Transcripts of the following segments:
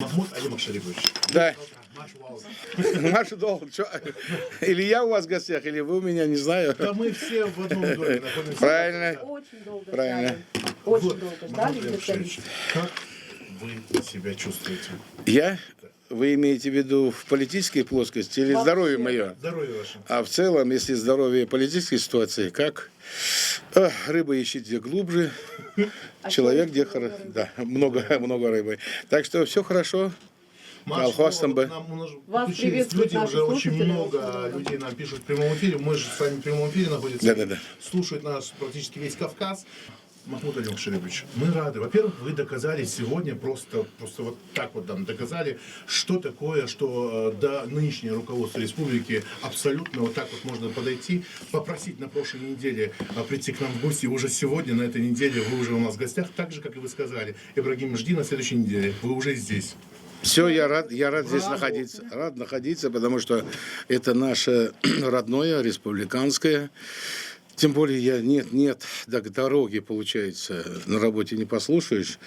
Махмуд Алимов Шарипович. Да. Маш Вау. Маша долг. Или я у вас в гостях, или вы у меня, не знаю. Да мы все в одном доме находимся. Правильно. Очень долго Правильно. ждали. Очень Вот, долго Махмуд ждали. Алимов где-то Шарипович, как вы себя чувствуете? Я? Вы имеете в виду в политической плоскости или Вообще. здоровье мое? Здоровья ваше. А в целом, если здоровье политической ситуации, как? Рыба ищет где глубже, человек где хорошо. Да, много рыбы. Так что все хорошо. Маша, Колхоз там бы. нам у нас Вас подключились приветствуют люди, наши уже очень слушатели, много очень много. людей нам пишут в прямом эфире. Мы же с вами в прямом эфире находимся. Да. Слушает нас практически весь Кавказ. Махмуд Алимов Шарипович, мы рады. Во-первых, вы доказали сегодня, просто вот так вот нам доказали, что такое, что нынешнее руководство республики абсолютно вот так вот можно подойти, попросить на прошлой неделе прийти к нам в гости. Уже сегодня, на этой неделе, вы уже у нас в гостях, так же, как и вы сказали. Ибрагим, жди на следующей неделе. Вы уже здесь. Все, я рад здесь Браво. находиться. Рад находиться, потому что это наше родное, республиканское. Тем более я нет, до дороги, получается, на работе не послушаешь.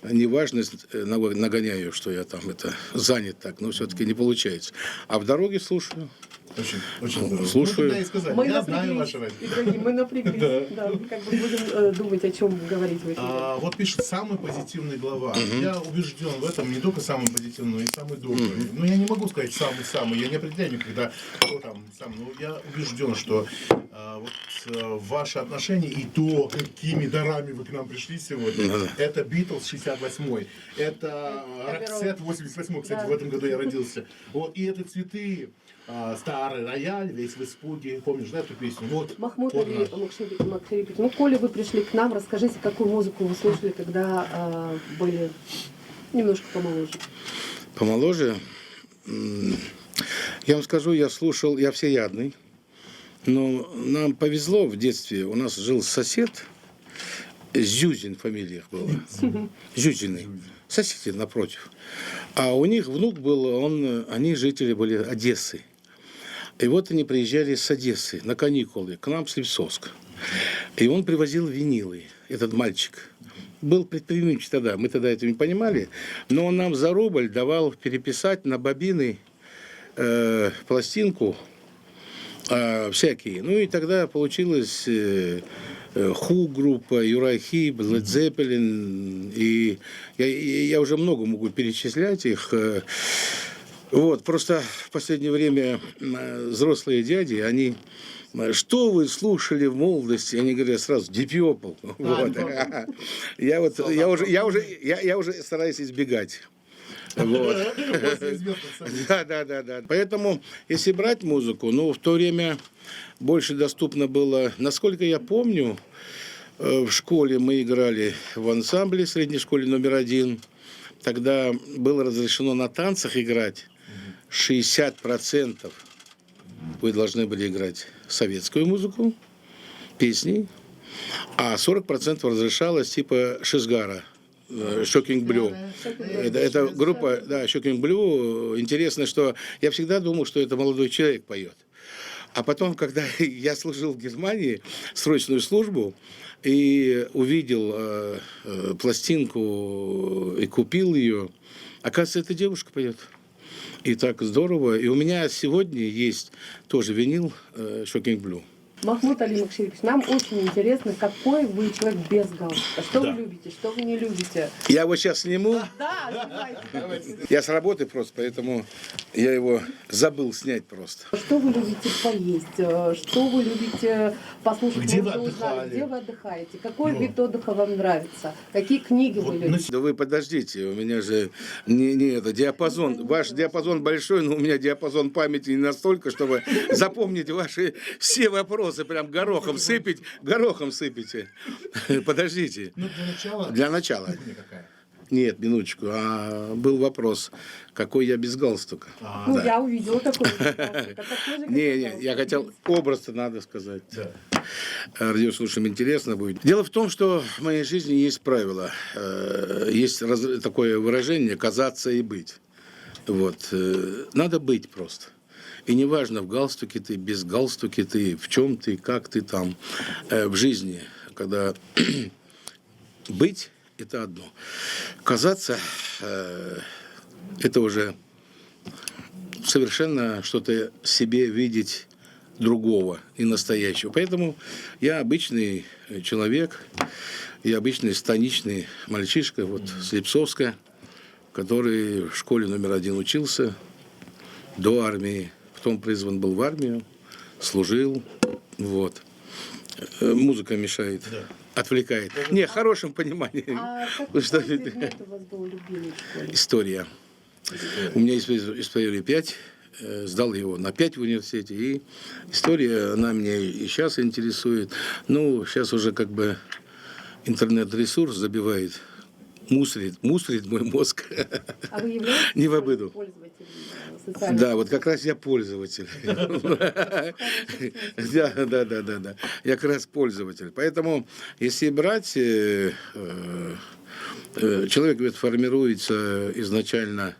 Неважность нагоняю, что я там занят так, но все-таки не получается. А в дороге слушаю. Очень здорово. Слушаю. Ну, тогда и сказали. Мы Я знаю напряглись, ваше радио. Ибрагим, мы напряглись. Да, как бы будем думать, о чем говорить в эфире. Вот пишет самый позитивный глава. Я убежден в этом, не только самый позитивный, но и самый добрый. Но я не могу сказать самый-самый, я не определяю никогда, кто там сам. Но я убежден, что ваши отношения и то, какими дарами вы к нам пришли сегодня, это Битлз 68-й, это Роксет 88-й, кстати, Да. в этом году я родился. Вот, и это цветы. Старый рояль, весь в испуге. Помнишь, да, эту песню? Вот. Махмуд вот Али она. Макшерипович, ну, коли вы пришли к нам, расскажите, какую музыку вы слушали, когда были немножко помоложе. Помоложе. Я вам скажу, я слушал, я всеядный. Но нам повезло в детстве. У нас жил сосед, Зюзин фамилия их была. Зюзины. Соседи напротив. А у них внук был, они жители были Одессы. И вот они приезжали с Одессы на каникулы к нам в Слепцовск. И он привозил винилы, этот мальчик. Был предприимчив тогда, мы тогда это не понимали, но он нам за рубль давал переписать на бобины пластинку всякие. Ну и тогда получилось Ху группа, Юрай Хип, Лед Зеппелин. И я уже много могу перечислять их. Вот, просто в последнее время взрослые дяди, они... Что вы слушали в молодости? Они говорят сразу Deep Purple. Вот. Я уже стараюсь избегать. Вот. Да. Поэтому, если брать музыку, в то время больше доступно было, насколько я помню, в школе мы играли в ансамбле, в средней школе номер 1. Тогда было разрешено на танцах играть 60%. Вы должны были играть советскую музыку, песни, а 40% разрешалось типа Шизгара. Shocking Blue. Это группа, да, Shocking Blue. Интересно, что я всегда думал, что это молодой человек поет. А потом, когда я служил в Германии, срочную службу, и увидел пластинку и купил ее, оказывается, эта девушка поет. И так здорово. И у меня сегодня есть тоже винил Shocking Blue. Махмуд Али Макшерипович, нам очень интересно, какой вы человек без галстука. Что вы любите, что вы не любите. Я его сейчас сниму. Да, давайте. Я с работы просто, поэтому я его забыл снять просто. Что вы любите поесть? Что вы любите послушать? Где вы Может, узнать? отдыхали? Где вы отдыхаете? Какой вид отдыха вам нравится? Какие книги вы любите? Да вы подождите, у меня же не это диапазон. Ваш диапазон большой, но у меня диапазон памяти не настолько, чтобы запомнить ваши все вопросы. Прям горохом сыпите. Подождите. Для начала. Для начала. Кухня какая? Нет, минуточку. Был вопрос, какой я без галстука. Ну, я увидела такой. Не, я хотел образ-то надо сказать. Да. Радиослушателям интересно будет. Дело в том, что в моей жизни есть правило. Есть такое выражение «казаться и быть». Вот. Надо быть просто. И неважно, в галстуке ты, без галстуки ты, в чем ты, как ты там в жизни, когда быть – это одно. Казаться это уже совершенно что-то себе видеть другого и настоящего. Поэтому я обычный человек, я обычный станичный мальчишка, вот с Липцовска, который в школе номер 1 учился до армии, потом призван был в армию, служил, вот. Музыка мешает, отвлекает. Не, в хорошем понимании. А Потому что какой предмет у вас был любимый в школе? история. У меня есть история 5, сдал его на 5 в университете, и история, она меня и сейчас интересует. Ну, сейчас уже как бы интернет-ресурс забивает, мусорит мой мозг. А вы являетесь Не в обиду. пользователем социальных Да, вот как раз я пользователь. Да. Я как раз пользователь. Поэтому, если брать, человек ведь формируется изначально,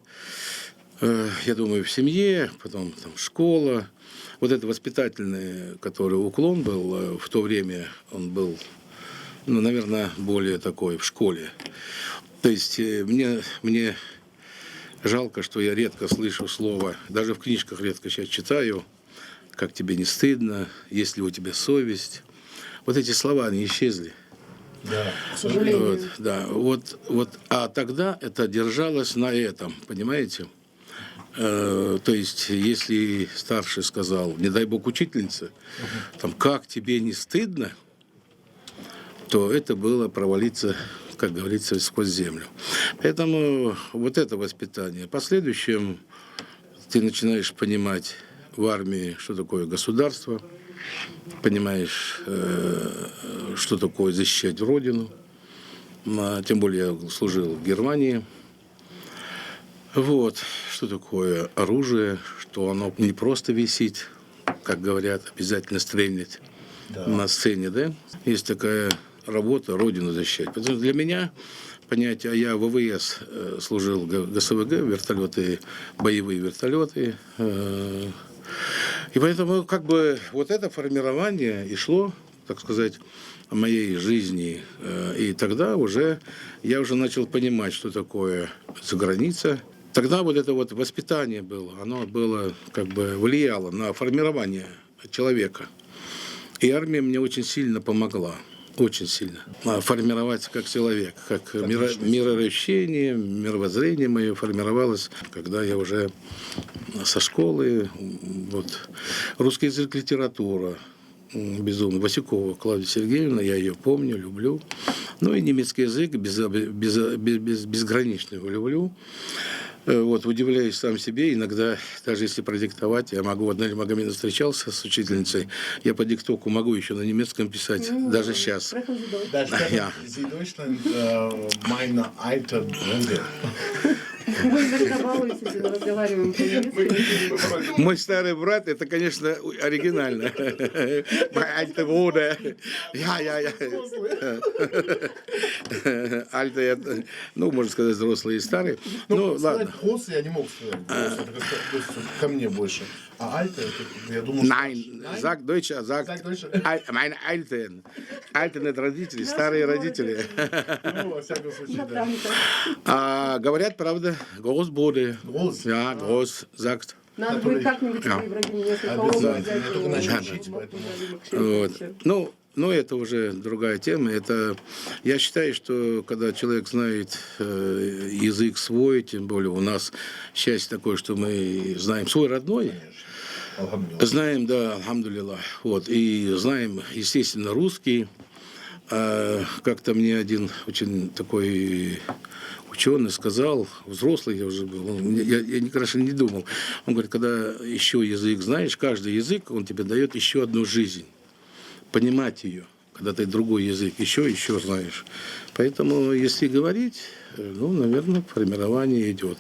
я думаю, в семье, потом там школа. Вот это воспитательный, который уклон был в то время, он был, ну, наверное, более такой в школе. То есть мне жалко, что я редко слышу слово, даже в книжках редко сейчас читаю, как тебе не стыдно, есть ли у тебя совесть. Вот эти слова, они исчезли. Да, к сожалению. Вот, да, а тогда это держалось на этом, понимаете? То есть, если старший сказал, не дай бог учительница, там, как тебе не стыдно, то это было провалиться, как говорится, сквозь землю. Поэтому вот это воспитание. В последующем ты начинаешь понимать в армии, что такое государство, понимаешь, что такое защищать Родину. Тем более я служил в Германии. Вот, что такое оружие, что оно не просто висит, как говорят, обязательно стрельнуть на сцене, да? Есть такая работа Родину защищать. Потому что для меня понятие, я в ВВС служил ГСВГ, вертолеты, боевые вертолеты. И поэтому как бы вот это формирование и шло, так сказать, о моей жизни. И тогда я уже начал понимать, что такое заграница. Тогда вот это вот воспитание было, оно было, как бы влияло на формирование человека. И армия мне очень сильно помогла. Очень сильно. Формироваться как человек, как мироощущение, мировоззрение мое формировалось, когда я уже со школы, вот, русский язык, литература, безумно, Васюкова Клавдия Сергеевна, я ее помню, люблю. Ну и немецкий язык безгранично его люблю. Вот, удивляюсь сам себе, иногда, даже если продиктовать, я могу, однажды Магомедов встречался с учительницей, я по диктовку могу еще на немецком писать, даже сейчас. Да, Sie Deutschland, meine alte Bruder. Мы иногда балуемся, разговариваем по-немецки. Мой старый брат, это, конечно, оригинально. Альта вода. Альта, ну, можно сказать, взрослый и старый. Ну, ладно. Взрослый я не мог сказать. Взрослый, ко мне больше. А альта, я думаю, Nein, sag Deutsch, sag meine Eltern. Eltern это родители, старые родители. Ну, во всяком случае, да. А говорят, правда, Großbruder. Groß. Ja, Groß, sagt. Надо будет как-нибудь Ибрагим несколько уроков Обязательно, взять. я только начал учить, поэтому. Вот. Ну, это уже другая тема. Это, я считаю, что когда человек знает язык свой, тем более у нас счастье такое, что мы знаем свой родной, знаем, да, алхамдулилlah, вот, и знаем, естественно, русский. Как-то мне один очень такой ученый сказал, взрослый я уже был, я конечно, не думал. Он говорит, когда еще язык знаешь, каждый язык, он тебе дает еще одну жизнь. Понимать ее, когда ты другой язык еще знаешь. Поэтому, если говорить, ну, наверное, формирование идет.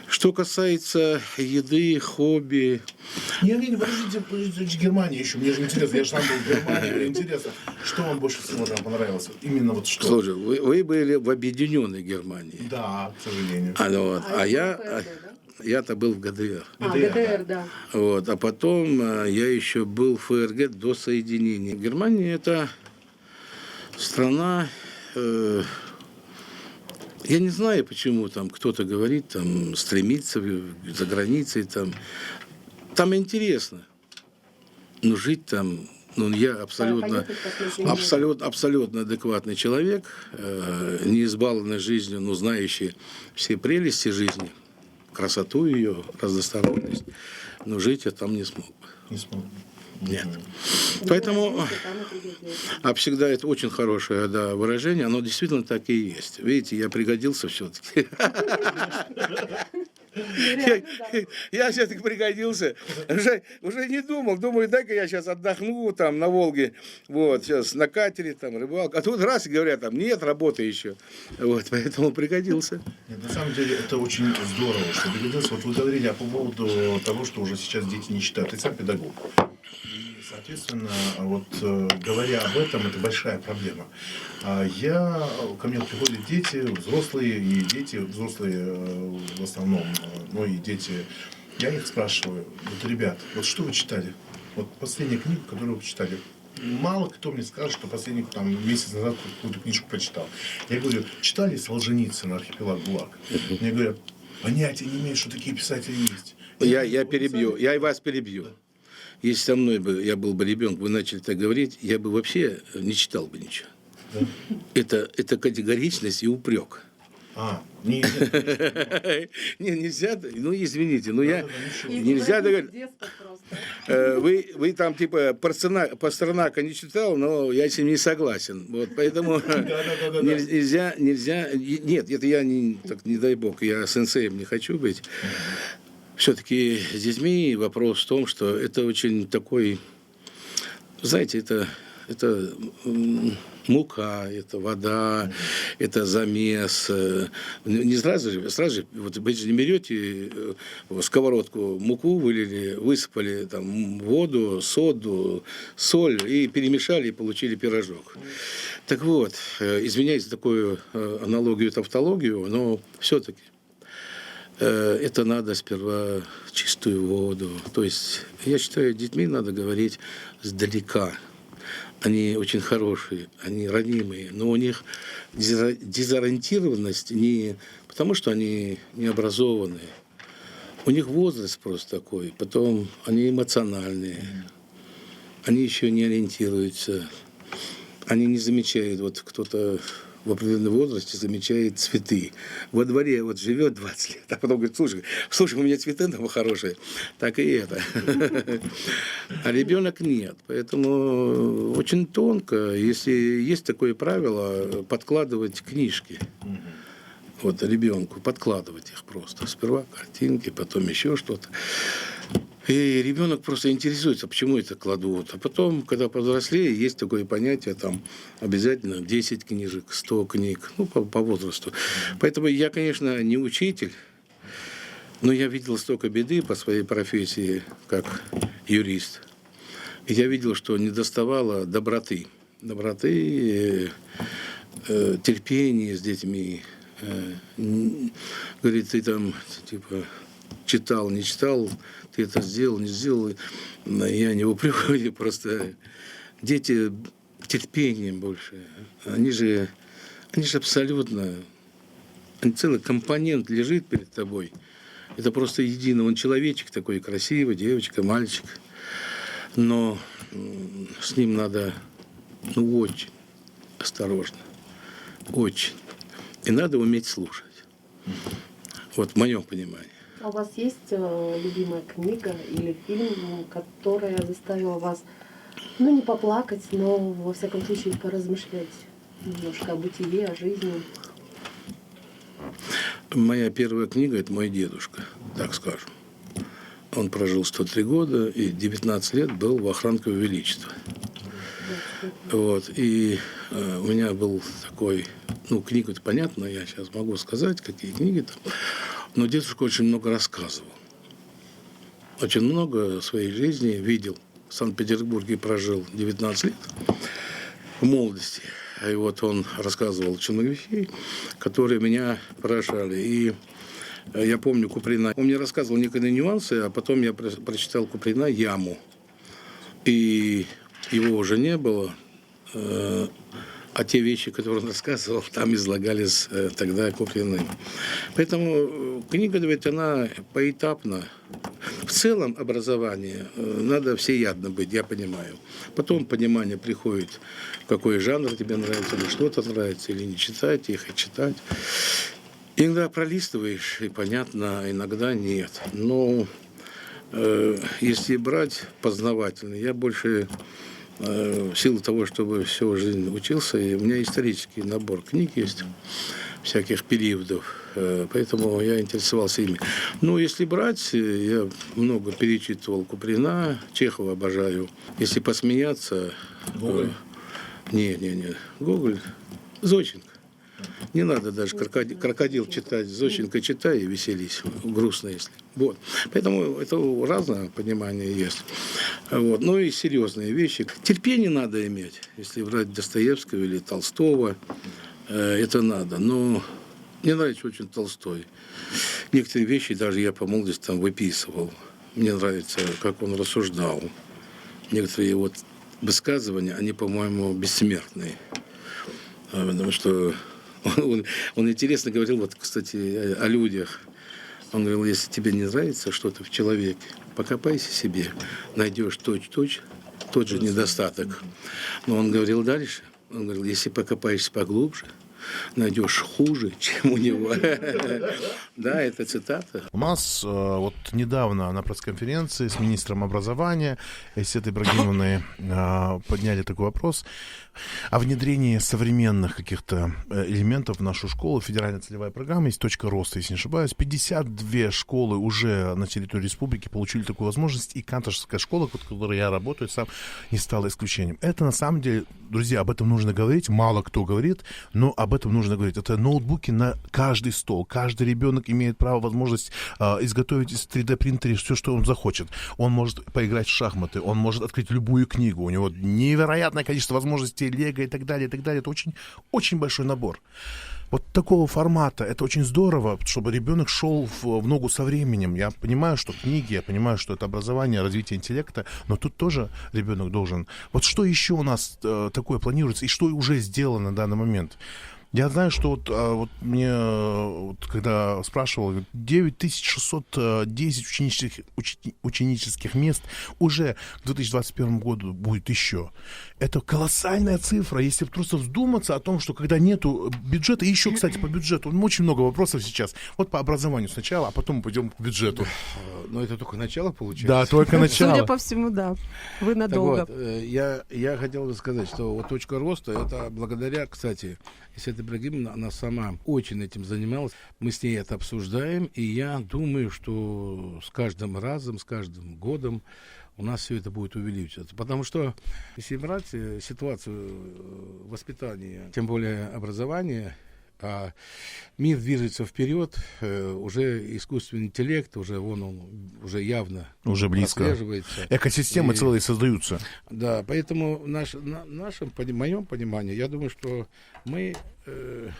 Что касается еды, хобби... Не, подождите, Германия еще, мне же интересно, я же сам был в Германии, мне интересно, что вам больше всего там понравилось? Именно вот что? Слушай, вы были в объединенной Германии. Да, к сожалению. Я-то был в ГДР. ГДР, да. Вот, а потом я еще был в ФРГ до соединения. Германия – это страна Я не знаю, почему там кто-то говорит, там, стремиться за границей, там. Там интересно. Но жить там, ну, я абсолютно адекватный человек, не избалованный жизнью, но знающий все прелести жизни, красоту ее, разносторонность. Но жить я там не смог бы. Не смог. Нет. Поэтому всегда это очень хорошее, да, выражение, оно действительно так и есть. Видите, я пригодился все-таки. Я все-таки пригодился. Уже не думаю, дай-ка я сейчас отдохну там на Волге, вот, сейчас на катере, там, рыбалка. А тут раз и говорят, там, нет, работы еще. Вот, поэтому пригодился. Нет, на самом деле это очень здорово, что пригодился. Вот вы говорили по поводу того, что уже сейчас дети не читают. Ты сам педагог. И, соответственно, вот говоря об этом, это большая проблема. Ко мне приходят дети, взрослые, и дети, взрослые в основном, ну и дети. Я их спрашиваю, вот, ребят, вот что вы читали? Вот последняя книга, которую вы читали. Мало кто мне скажет, что последний месяц назад какую-то книжку прочитал. Я говорю, читали Солженицына «Архипелаг ГУЛАГ»? Мне говорят, понятия не имеют, что такие писатели есть. Я перебью, я и вас перебью. Если со мной я был бы ребенок, вы начали так говорить, я бы вообще не читал бы ничего. Да? Это категоричность и упрек. Нельзя, ну извините, но я нельзя говорить. Вы там типа Пастернака не читал, но я с ним не согласен. Вот, поэтому нельзя. Нет, это я не дай бог, я сенсеем не хочу быть. Все-таки с детьми вопрос в том, что это очень такой, знаете, это мука, это вода, это замес. Не сразу же, вот вы же не берете в сковородку муку, вылили, высыпали там воду, соду, соль и перемешали и получили пирожок. Так вот, извиняюсь за такую аналогию, тавтологию, но все-таки это надо сперва чистую воду. То есть, я считаю, с детьми надо говорить сдалека. Они очень хорошие, они ранимые, но у них дезориентированность не потому, что они не образованные. У них возраст просто такой, потом они эмоциональные, они еще не ориентируются, они не замечают, вот кто-то в определенном возрасте замечает цветы. Во дворе вот живет 20 лет, а потом говорит, слушай, у меня цветы там хорошие. Так и это. А ребенок нет. Поэтому очень тонко, если есть такое правило, подкладывать книжки. Вот ребенку, подкладывать их просто. Сперва картинки, потом еще что-то. И ребенок просто интересуется, почему это кладут. А потом, когда повзрослее, есть такое понятие, там, обязательно 10 книжек, 100 книг, ну, по возрасту. Поэтому я, конечно, не учитель, но я видел столько беды по своей профессии, как юрист. И я видел, что недоставало доброты. Терпения с детьми. Говорит, ты там, типа, читал, не читал, ты это сделал, не сделал. Я не упрекаю, просто дети терпением больше. Они же абсолютно, целый компонент лежит перед тобой. Это просто единый, он человечек такой красивый, девочка, мальчик. Но с ним надо, очень осторожно, очень. И надо уметь слушать. Вот в моем понимании. А у вас есть любимая книга или фильм, которая заставила вас, не поплакать, но, во всяком случае, поразмышлять немножко о бытие, о жизни? Моя первая книга – это мой дедушка, так скажем. Он прожил 103 года и 19 лет был в охранке Его Величества. Вот. И у меня был такой, книга-то понятно, я сейчас могу сказать, какие книги там. Но дедушка очень много рассказывал. Очень много в своей жизни видел. В Санкт-Петербурге прожил 19 лет в молодости. И вот он рассказывал очень много вещей, которые меня поражали. И я помню Куприна. Он мне рассказывал некоторые нюансы, а потом я прочитал Куприна «Яму». И его уже не было. А те вещи, которые он рассказывал, там излагались тогда куплены. Поэтому книга, ведь она поэтапна. В целом образование надо всеядно быть, я понимаю. Потом понимание приходит, какой жанр тебе нравится, или что-то нравится, или не читать, их и читать. Иногда пролистываешь, и понятно, а иногда нет. Но если брать познавательно, я больше в силу того, чтобы всю жизнь учился, и у меня исторический набор книг есть, всяких периодов, поэтому я интересовался ими. Но если брать, я много перечитывал Куприна, Чехова обожаю. Если посмеяться... Гоголь? Не. Гоголь, Зощенко. Не надо даже крокодил читать, Зощенко читай и веселись, грустно если. Вот. Поэтому это разное понимание есть. Вот. Ну и серьезные вещи. Терпение надо иметь, если брать Достоевского или Толстого, это надо. Но мне нравится очень Толстой. Некоторые вещи даже я по молодости там выписывал. Мне нравится, как он рассуждал. Некоторые его высказывания, они, по-моему, бессмертные. Потому что он интересно говорил, вот, кстати, о людях. Он говорил, если тебе не нравится что-то в человеке, покопайся себе, найдешь тот же недостаток. Но он говорил дальше, он говорил, если покопаешься поглубже, найдешь хуже, чем у него. Да, это цитата. У нас вот недавно на пресс-конференции с министром образования Айсетой Ибрагимовной подняли такой вопрос о внедрении современных каких-то элементов в нашу школу. Федеральная целевая программа есть «Точка роста», если не ошибаюсь. 52 школы уже на территории республики получили такую возможность, и Кантошская школа, в которой я работаю, сам не стала исключением. Это на самом деле, друзья, об этом нужно говорить, мало кто говорит, но об этом нужно говорить. Это ноутбуки на каждый стол. Каждый ребенок имеет право, возможность изготовить из 3D-принтера все, что он захочет. Он может поиграть в шахматы, он может открыть любую книгу. У него невероятное количество возможностей, лего и так далее, и так далее. Это очень, очень большой набор. Вот такого формата, это очень здорово, чтобы ребенок шел в ногу со временем. Я понимаю, что книги, я понимаю, что это образование, развитие интеллекта, но тут тоже ребенок должен... Вот что еще у нас такое планируется и что уже сделано на данный момент? Я знаю, что вот мне, когда спрашивал, 9610 ученических мест уже к 2021 году будет еще. Это колоссальная цифра, если просто вздуматься о том, что когда нету бюджета, и еще, кстати, по бюджету, очень много вопросов сейчас. Вот по образованию сначала, а потом мы пойдем к бюджету. Но это только начало получается? Да, только начало. Судя по всему, да. Вы надолго. Так вот, я хотел бы сказать, что вот «Точка роста» — это благодаря, кстати, Айсета Ибрагимовна, она сама очень этим занималась. Мы с ней это обсуждаем, и я думаю, что с каждым разом, с каждым годом у нас все это будет увеличиваться. Потому что, если брать ситуацию воспитания, тем более образования, а мир движется вперед, уже искусственный интеллект, уже он уже явно уже близко. Прослеживается. Экосистемы целые создаются. Да, поэтому в моем понимании, я думаю, что мы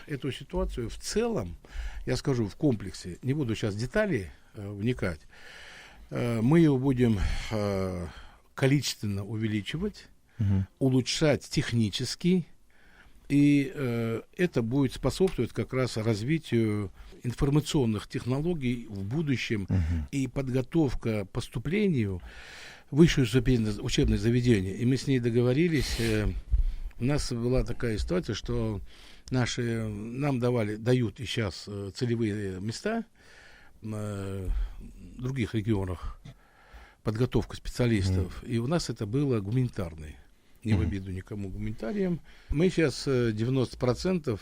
эту ситуацию в целом, я скажу, в комплексе, не буду сейчас в детали вникать, мы ее будем количественно увеличивать, улучшать технически, и это будет способствовать как раз развитию информационных технологий в будущем и подготовка к поступлению в высшее учебное заведение. И мы с ней договорились, у нас была такая ситуация, что нам дают и сейчас целевые места в других регионах, подготовка специалистов, и у нас это было гуманитарное. Не в обиду никому гуманитариям. Мы сейчас 90%,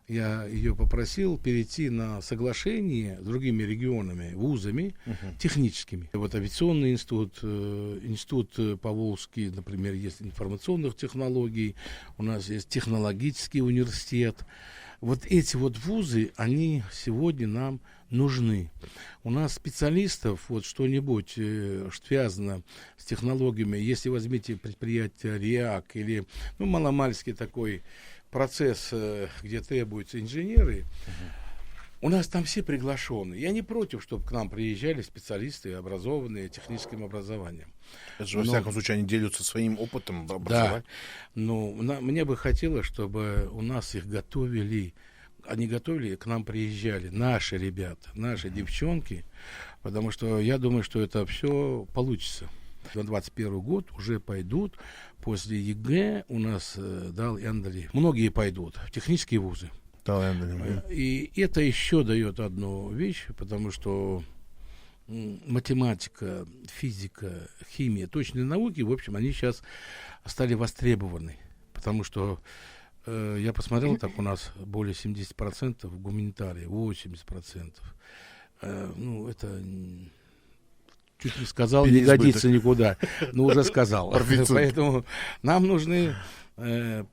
я ее попросил перейти на соглашение с другими регионами, вузами, техническими. Вот авиационный институт, институт Поволжский, например, есть информационных технологий, у нас есть технологический университет. Вот эти вот вузы, они сегодня нам нужны. У нас специалистов, вот что-нибудь связано с технологиями, если возьмите предприятие РИАК или маломальский такой процесс, где требуются инженеры, У нас там все приглашенные. Я не против, чтобы к нам приезжали специалисты, образованные техническим образованием. Это же, во Но- всяком случае, они делятся своим опытом Да, образования. но мне бы хотелось, чтобы у нас их готовили. Они готовили, к нам приезжали наши ребята, наши девчонки, потому что я думаю, что это все получится. На 21 год уже пойдут, после ЕГЭ у нас дал Эндали. Многие пойдут в технические вузы. Да, Эндрю. И это еще дает одну вещь, потому что математика, физика, химия, точные науки, в общем, они сейчас стали востребованы. Потому что я посмотрел, так у нас более 70% гуманитарии, 80%. Ну, это чуть не сказал, не Переизбыток. годится никуда, но уже сказал. Профицит. Поэтому нам нужны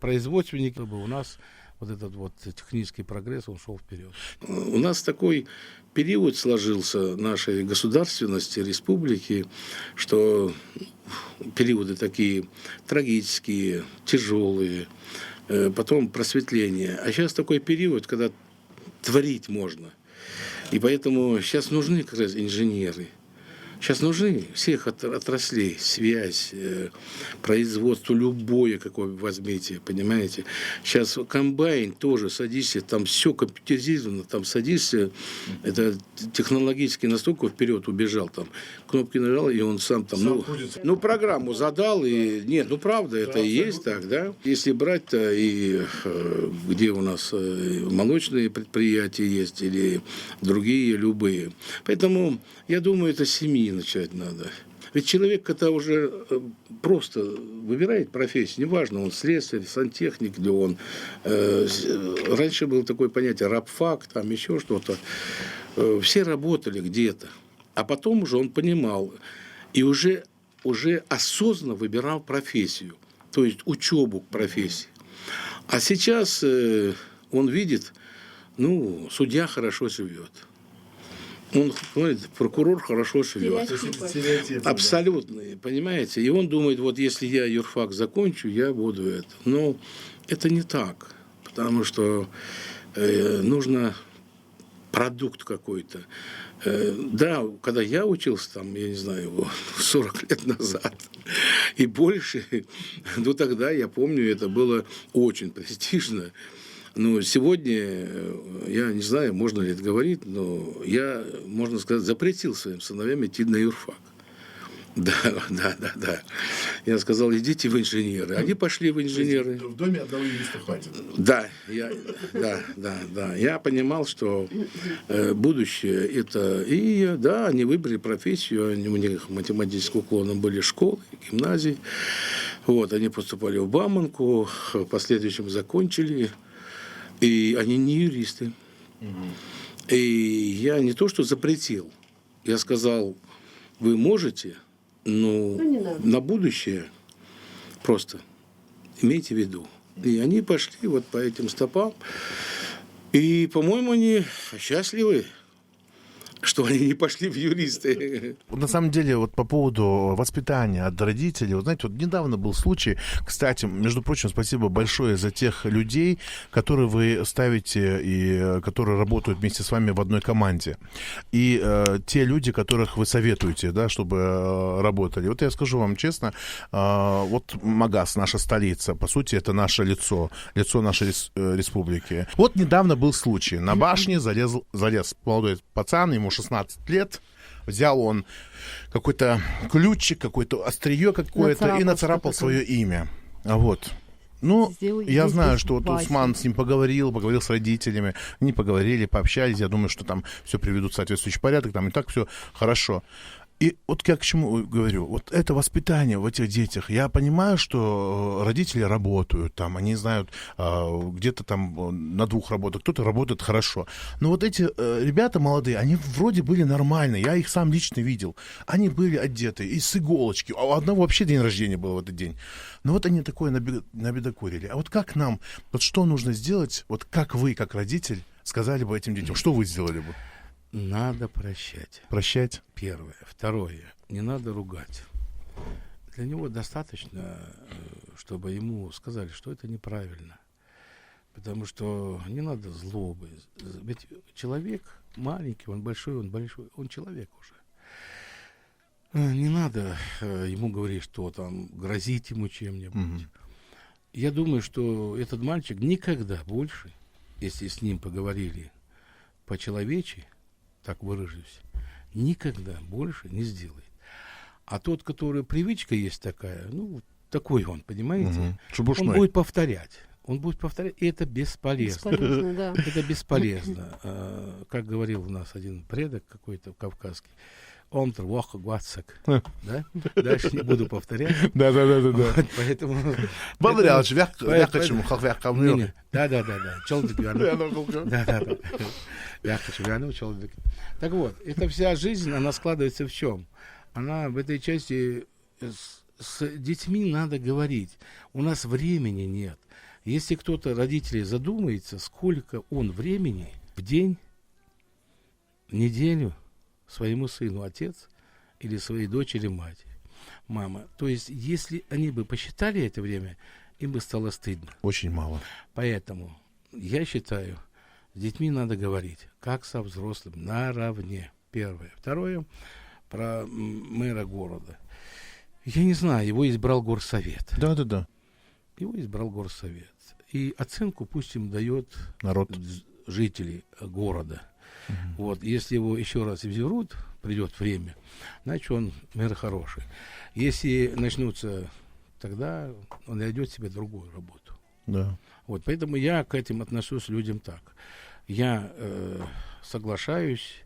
производственники, чтобы у нас вот этот вот технический прогресс, он шел вперед. У нас такой период сложился нашей государственности, республики, что периоды такие трагические, тяжелые, потом просветление. А сейчас такой период, когда творить можно. И поэтому сейчас нужны как раз инженеры. Сейчас нужны всех отраслей, связь, производство любое, какое вы возьмите, понимаете. Сейчас комбайн тоже, садишься, там все компьютеризировано, там садишься, это технологически настолько вперед убежал, там кнопки нажал, и он сам там, ну программу задал, и нет, ну правда, это и есть так, да. Если брать-то и где у нас молочные предприятия есть, или другие, любые. Поэтому, я думаю, это с семьи начать надо. Ведь человек, когда уже просто выбирает профессию, неважно, он слесарь, сантехник, или он... раньше было такое понятие рабфак, там еще что-то. Все работали где-то. А потом уже он понимал и уже осознанно выбирал профессию, то есть учебу к профессии. А сейчас он видит, ну, судья хорошо живет. Он, понимаете, прокурор хорошо живет. Абсолютно, понимаете? И он думает, вот если я юрфак закончу, я буду это. Но это не так, потому что нужно продукт какой-то. Да, когда я учился, там, я не знаю, 40 лет назад и больше, ну тогда, я помню, это было очень престижно. Но сегодня, я не знаю, можно ли это говорить, но я, можно сказать, запретил своим сыновьям идти на юрфак. Да. Я сказал, идите в инженеры. Они пошли в инженеры. В доме одного юриста хватит. Да. Я понимал, что будущее это... И да, они выбрали профессию, у них математическим уклоном были школы, гимназии. Вот, они поступали в Бауманку, в последующем закончили. И они не юристы. И я не то, что запретил, я сказал, вы можете, но на будущее просто имейте в виду. И они пошли вот по этим стопам. И, по-моему, они счастливы, что они не пошли в юристы. На самом деле, вот по поводу воспитания от родителей, вот знаете, вот недавно был случай, кстати, между прочим, спасибо большое за тех людей, которые вы ставите и которые работают вместе с вами в одной команде. И те люди, которых вы советуете, да, чтобы работали. Вот я скажу вам честно, вот Магас, наша столица, по сути, это наше лицо нашей республики. Вот недавно был случай. На башне залез молодой пацан, ему 16 лет, взял он какой-то ключик, какое-то острие какое-то и нацарапал свое имя. Вот. Ну, я знаю, что вот Усман с ним поговорил с родителями, они поговорили, пообщались, я думаю, что там все приведут в соответствующий порядок, там и так все хорошо. И вот я к чему говорю, вот это воспитание в этих детях. Я понимаю, что родители работают, там, они знают, где-то там на 2 работах, кто-то работает хорошо. Но вот эти ребята молодые, они вроде были нормальные, я их сам лично видел. Они были одеты и с иголочки, а у одного вообще день рождения был в этот день. Но вот они такое набедокурили. А вот как нам, вот что нужно сделать, вот как вы, как родитель, сказали бы этим детям, что вы сделали бы? Надо прощать. Прощать? Первое. Второе. Не надо ругать. Для него достаточно, чтобы ему сказали, что это неправильно. Потому что не надо злобы. Ведь человек маленький, он большой, он человек уже. Не надо ему говорить, что там грозить ему чем-нибудь. Я думаю, что этот мальчик никогда больше, если с ним поговорили по-человечи, так выражусь, никогда больше не сделает. А тот, который привычка есть такая, ну, такой он, понимаете, Шебушной. он будет повторять. Он будет повторять, и это бесполезно. Бесполезно, да. Это бесполезно. Как говорил у нас один предок какой-то кавказский, омтр, ваха, гвацак. Да? Дальше не буду повторять. Да. Вот, поэтому... Благодаряч, вякачему, как вякамню. Да. Челдик вяну. Да. Вякачему вяну, челдик. Так вот, эта вся жизнь, она складывается в чем? Она в этой части с детьми надо говорить. У нас времени нет. Если кто-то, родители, задумается, сколько он времени в день, в неделю своему сыну отец или своей дочери мать, мама. То есть, если они бы посчитали это время, им бы стало стыдно. Очень мало. Поэтому я считаю, с детьми надо говорить, как со взрослым, наравне. Первое. Второе, про мэра города. Я не знаю, его избрал горсовет. Да. Его избрал горсовет. И оценку пусть им дает Народ. жители города. Вот, если его еще раз изберут, придет время, значит, он мэр хороший. Если начнутся, тогда он найдет себе другую работу. Да. Вот, поэтому я к этим отношусь людям так. Я соглашаюсь,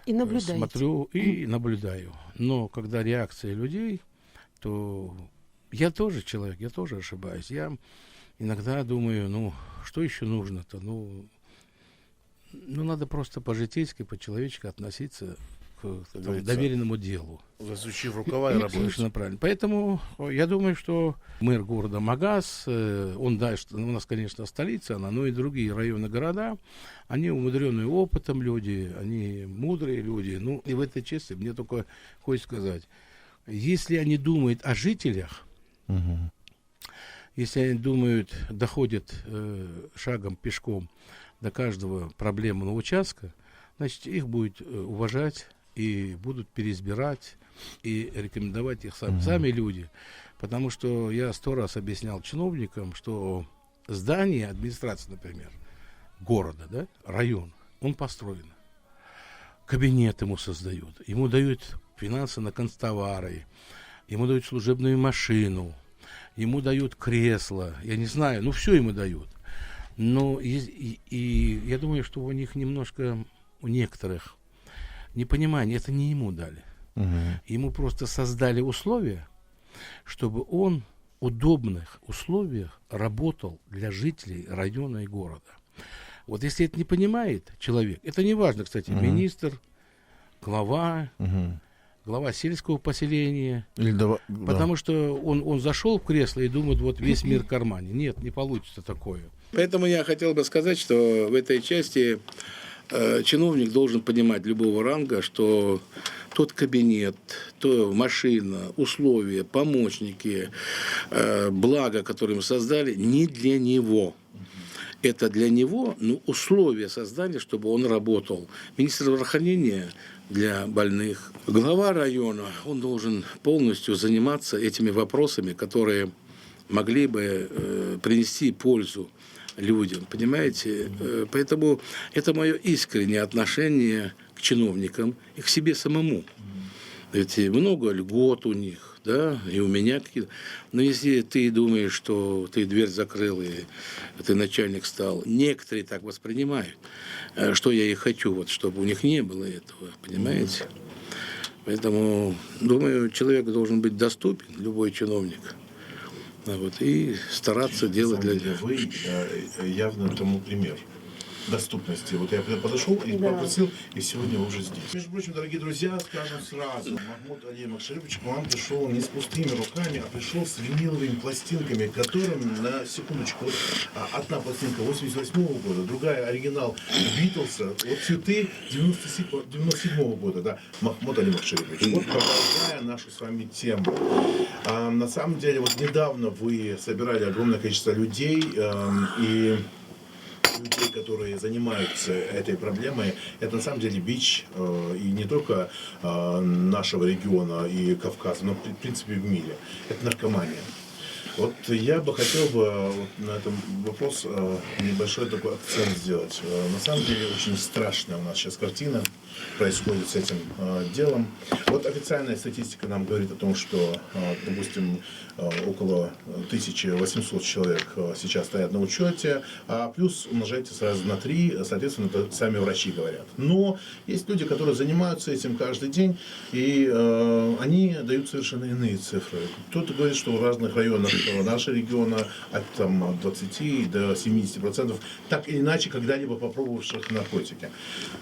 И наблюдаете. смотрю и наблюдаю. Но когда реакция людей, то я тоже человек, я тоже ошибаюсь. Я иногда думаю, ну, что еще нужно-то? Ну, надо просто по-житейски, по-человечески относиться к доверенному делу. Засучив рукава и работать. Совершенно правильно. Поэтому я думаю, что мэр города Магас, он дальше, у нас, конечно, столица, она, но и другие районы города, они умудренные опытом люди, они мудрые люди. Ну, и в этой части мне только хочется сказать, если они думают о жителях, если они думают, доходят шагом, пешком до каждого проблемного участка, значит, их будет уважать и будут переизбирать и рекомендовать их сами люди. Потому что я 100 раз объяснял чиновникам, что здание администрации, например, города, да, район, он построен. Кабинет ему создают, ему дают финансы на канцтовары, ему дают служебную машину, ему дают кресло, я не знаю, ну все ему дают. Но и я думаю, что у них немножко, у некоторых, непонимание, это не ему дали. Ему просто создали условия, чтобы он в удобных условиях работал для жителей района и города. Вот если это не понимает человек, это не важно, кстати, министр, глава сельского поселения, потому что он зашел в кресло и думает, вот весь мир в кармане. Нет, не получится такое. Поэтому я хотел бы сказать, что в этой части чиновник должен понимать любого ранга, что тот кабинет, то машина, условия, помощники, блага, которые мы создали, не для него. Это для него, но условия создали, чтобы он работал. Министр здравоохранения для больных. Глава района, он должен полностью заниматься этими вопросами, которые могли бы принести пользу людям, понимаете? Поэтому это мое искреннее отношение к чиновникам и к себе самому. Ведь много льгот у них, да, и у меня какие-то. Но если ты думаешь, что ты дверь закрыл, и ты начальник стал, некоторые так воспринимают, что я и хочу, вот, чтобы у них не было этого, понимаете? Поэтому, думаю, человек должен быть доступен, любой чиновник. Вот, и стараться делать для них. Вы явно тому пример доступности. Вот я подошел и попросил, и сегодня вы уже здесь. Между прочим, дорогие друзья, скажем сразу, Махмуд Али Макшарипович к вам пришел не с пустыми руками, а пришел с виниловыми пластинками, которым, на секундочку, вот, одна пластинка 88-го года, другая оригинал Битлса, вот цветы 97-го года, да, Махмуд Али Макшарипович. Вот продолжая нашу с вами тему. На самом деле, вот недавно вы собирали огромное количество людей, и людей, которые занимаются этой проблемой, это на самом деле бич и не только нашего региона и Кавказа, но в принципе в мире. Это наркомания. Вот я бы хотел бы вот на этом вопрос небольшой такой акцент сделать. На самом деле очень страшная у нас сейчас картина происходит с этим делом. Вот официальная статистика нам говорит о том, что, допустим, около 1800 человек сейчас стоят на учете, а плюс умножайте сразу на 3, соответственно, это сами врачи говорят. Но есть люди, которые занимаются этим каждый день, и они дают совершенно иные цифры. Кто-то говорит, что в разных районах нашего региона от 20 до 70% так или иначе когда-либо попробовавших наркотики.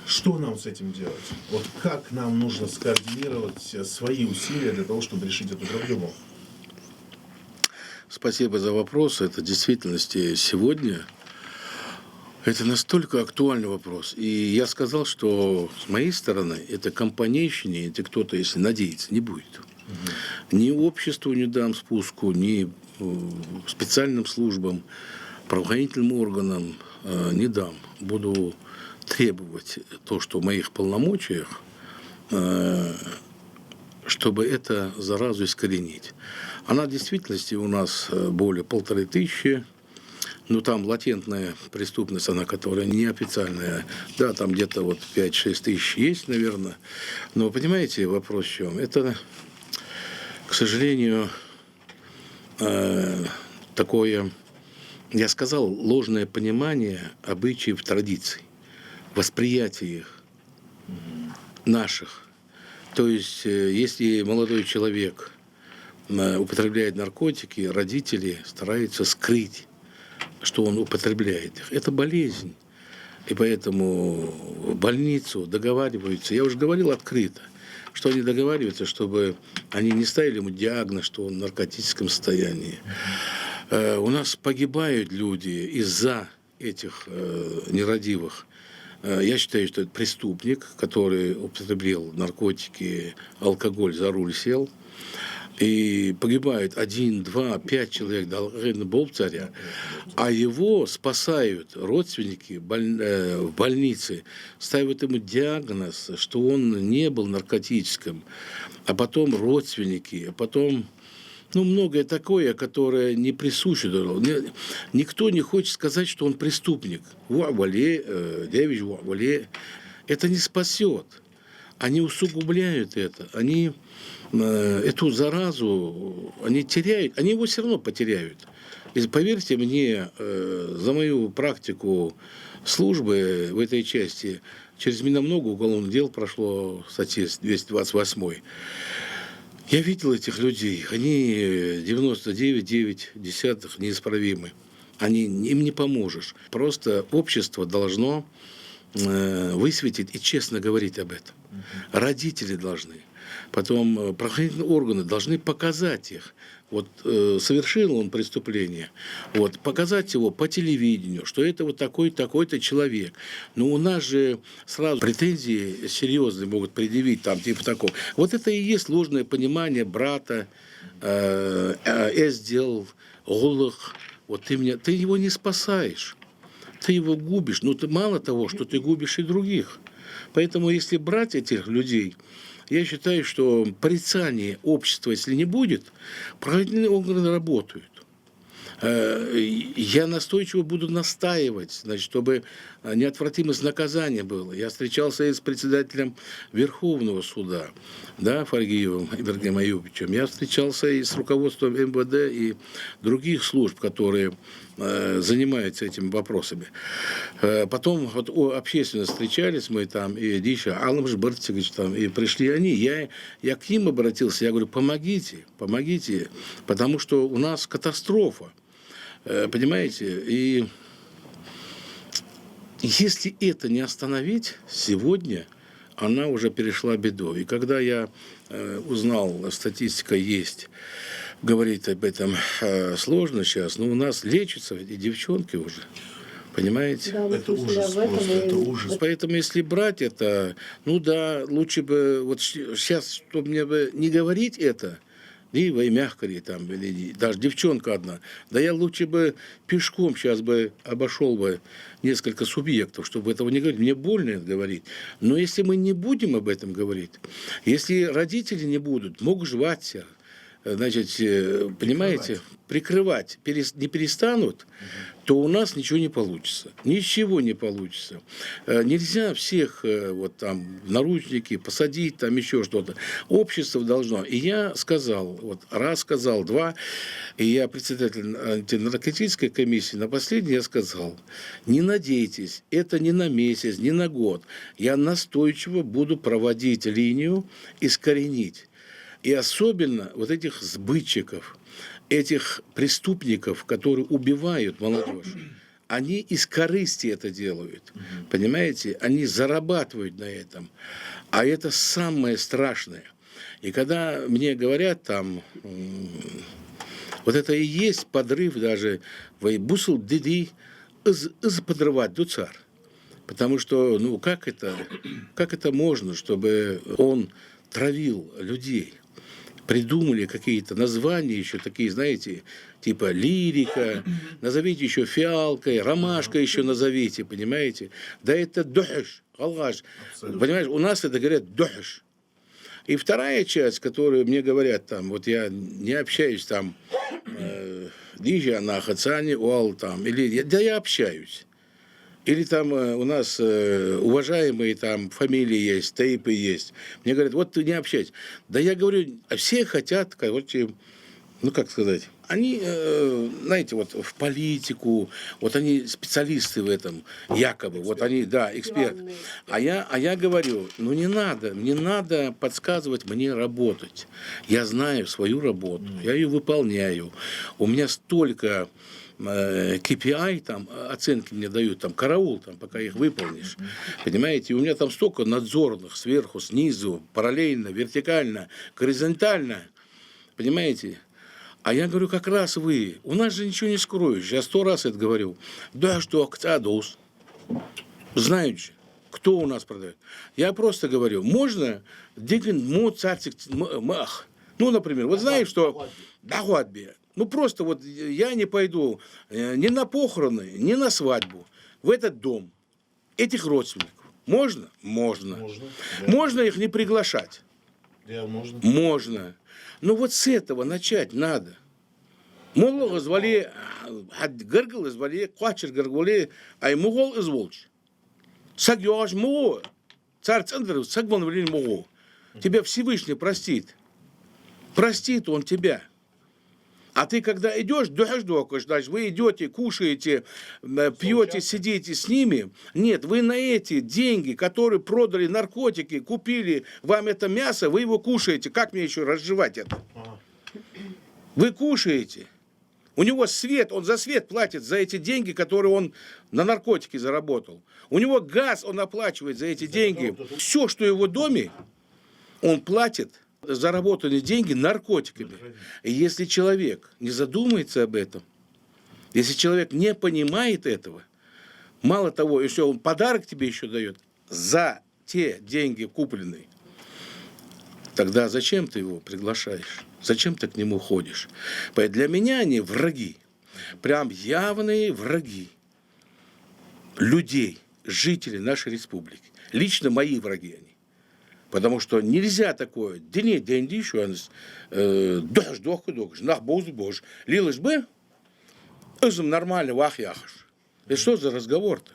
Что нам с этим делать? Вот как нам нужно скоординировать свои усилия для того, чтобы решить эту проблему? Спасибо за вопрос. Это в действительности сегодня это настолько актуальный вопрос. И я сказал, что с моей стороны это компанейщине, это кто-то, если надеется, не будет. Ни обществу не дам спуску, ни специальным службам, правоохранительным органам не дам. Буду требовать то, что в моих полномочиях, чтобы это заразу искоренить. Она в действительности у нас более 1500, но там латентная преступность, она которая неофициальная, да, там где-то вот 5-6 тысяч есть, наверное. Но понимаете, вопрос в чем? Это, к сожалению, такое, я сказал, ложное понимание обычаев, традиций, восприятие их наших. То есть, если молодой человек употребляет наркотики, родители стараются скрыть, что он употребляет их. Это болезнь. И поэтому в больницу договариваются. Я уже говорил открыто, что они договариваются, чтобы они не ставили ему диагноз, что он в наркотическом состоянии. У нас погибают люди из-за этих нерадивых. Я считаю, что это преступник, который употребил наркотики, алкоголь, за руль сел. И погибает 1, 2, 5 человек, царя, а его спасают родственники в больнице, ставят ему диагноз, что он не был наркотическим, а потом родственники, а потом многое такое, которое не присуще. Никто не хочет сказать, что он преступник. Это не спасет. Они усугубляют это. Они эту заразу, они теряют, они его все равно потеряют. И поверьте мне, за мою практику службы в этой части, через меня много уголовных дел прошло, статья 228. Я видел этих людей, они 99,9 неисправимы. Им не поможешь. Просто общество должно высветить и честно говорить об этом. Родители должны. Потом правоохранительные органы должны показать их. Вот совершил он преступление, вот, показать его по телевидению, что это вот такой-то человек. Но у нас же сразу претензии серьезные могут предъявить, там, типа такого. Вот это и есть ложное понимание брата, я сделал голых, вот ты его не спасаешь, ты его губишь. Но мало того, что ты губишь и других. Поэтому если брать этих людей, я считаю, что порицания общества, если не будет, правоохранительные органы работают. Я настойчиво буду настаивать, значит, чтобы неотвратимость наказания было. Я встречался и с председателем Верховного суда, да, Фаргиевым Ибрагимом Аюбовичем. Я встречался и с руководством МВД и других служб, которые занимаются этими вопросами. Потом вот общественно встречались мы там, и Диша Аламш Бартигович там, и пришли они. Я к ним обратился, я говорю, помогите, потому что у нас катастрофа. Понимаете? И если это не остановить, сегодня она уже перешла беду. И когда я узнал, статистика есть, говорить об этом сложно сейчас, но у нас лечатся эти девчонки уже. Понимаете? Да, Это ужас просто, это ужас. Поэтому, если брать это, лучше бы, вот сейчас, чтобы мне бы не говорить это, Дива и мягкая там, или даже девчонка одна. Да я лучше бы пешком сейчас бы обошел бы несколько субъектов, чтобы этого не говорить. Мне больно это говорить. Но если мы не будем об этом говорить, если родители не будут, могут жвать, значит, понимаете, прикрывать, не перестанут, то у нас ничего не получится. Ничего не получится. Нельзя всех вот там в наручники посадить, там еще что-то. Общество должно. И я сказал, вот раз сказал, два, и я председатель антинаркотической комиссии, на последний я сказал, не надейтесь, это не на месяц, не на год. Я настойчиво буду проводить линию, искоренить. И особенно вот этих сбытчиков, этих преступников, которые убивают молодежь, они из корысти это делают, понимаете? Они зарабатывают на этом, а это самое страшное. И когда мне говорят там, вот это и есть подрыв даже, «Вайбусл диди из подрывать дуцар». Потому что, ну, как это можно, чтобы он травил людей? Придумали какие-то названия еще такие, знаете, типа лирика, назовите еще фиалкой, ромашка еще назовите, понимаете? Да это духш, алгаш. Понимаешь, у нас это говорят духш. И вторая часть, которую мне говорят там, вот я не общаюсь там, дижа на хацане, уал там, или, да я общаюсь. Или там у нас уважаемые там фамилии есть, тейпы есть. Мне говорят, вот ты не общайся. Да я говорю, все хотят, короче, ну как сказать, они, знаете, вот в политику, вот они специалисты в этом, якобы, вот они, да, эксперты. А я говорю, ну не надо подсказывать мне работать. Я знаю свою работу, я ее выполняю. У меня столько KPI, там, оценки мне дают, там, караул, там, пока их выполнишь. Понимаете, и у меня там столько надзорных, сверху, снизу, параллельно, вертикально, горизонтально. Понимаете? А я говорю, как раз вы. У нас же ничего не скроешь. Я 100 раз это говорю. Да что, ктадус. Знают же, кто у нас продает. Я просто говорю, можно диген му царцик мах. Ну, например, вот знаешь, что дагуадби. Ну, просто вот я не пойду ни на похороны, ни на свадьбу в этот дом этих родственников. Можно? Можно. Да. Можно их не приглашать? Да, можно. Можно. Но вот с этого начать надо. Моллога звали, гыргыл звали, квачер гыргули, ай мугол изволч. Сагьёж мугу, царь центр, сагван валин мугу. Тебя Всевышний простит. Простит он тебя. А ты, когда идешь, значит, вы идете, кушаете, пьете, сидите с ними. Нет, вы на эти деньги, которые продали наркотики, купили вам это мясо, вы его кушаете. Как мне еще разжевать это? Вы кушаете. У него свет, он за свет платит за эти деньги, которые он на наркотики заработал. У него газ он оплачивает за эти деньги. Все, что в его доме, он платит заработанные деньги наркотиками. И если человек не задумается об этом, если человек не понимает этого, мало того, если он подарок тебе еще дает за те деньги купленные, тогда зачем ты его приглашаешь? Зачем ты к нему ходишь? Поэтому для меня они враги. Прям явные враги людей, жителей нашей республики. Лично мои враги они. Потому что нельзя такое. Дене деньги еще дождь нах бож лилось бы, изум нормально вах яхаш. Это что за разговор-то?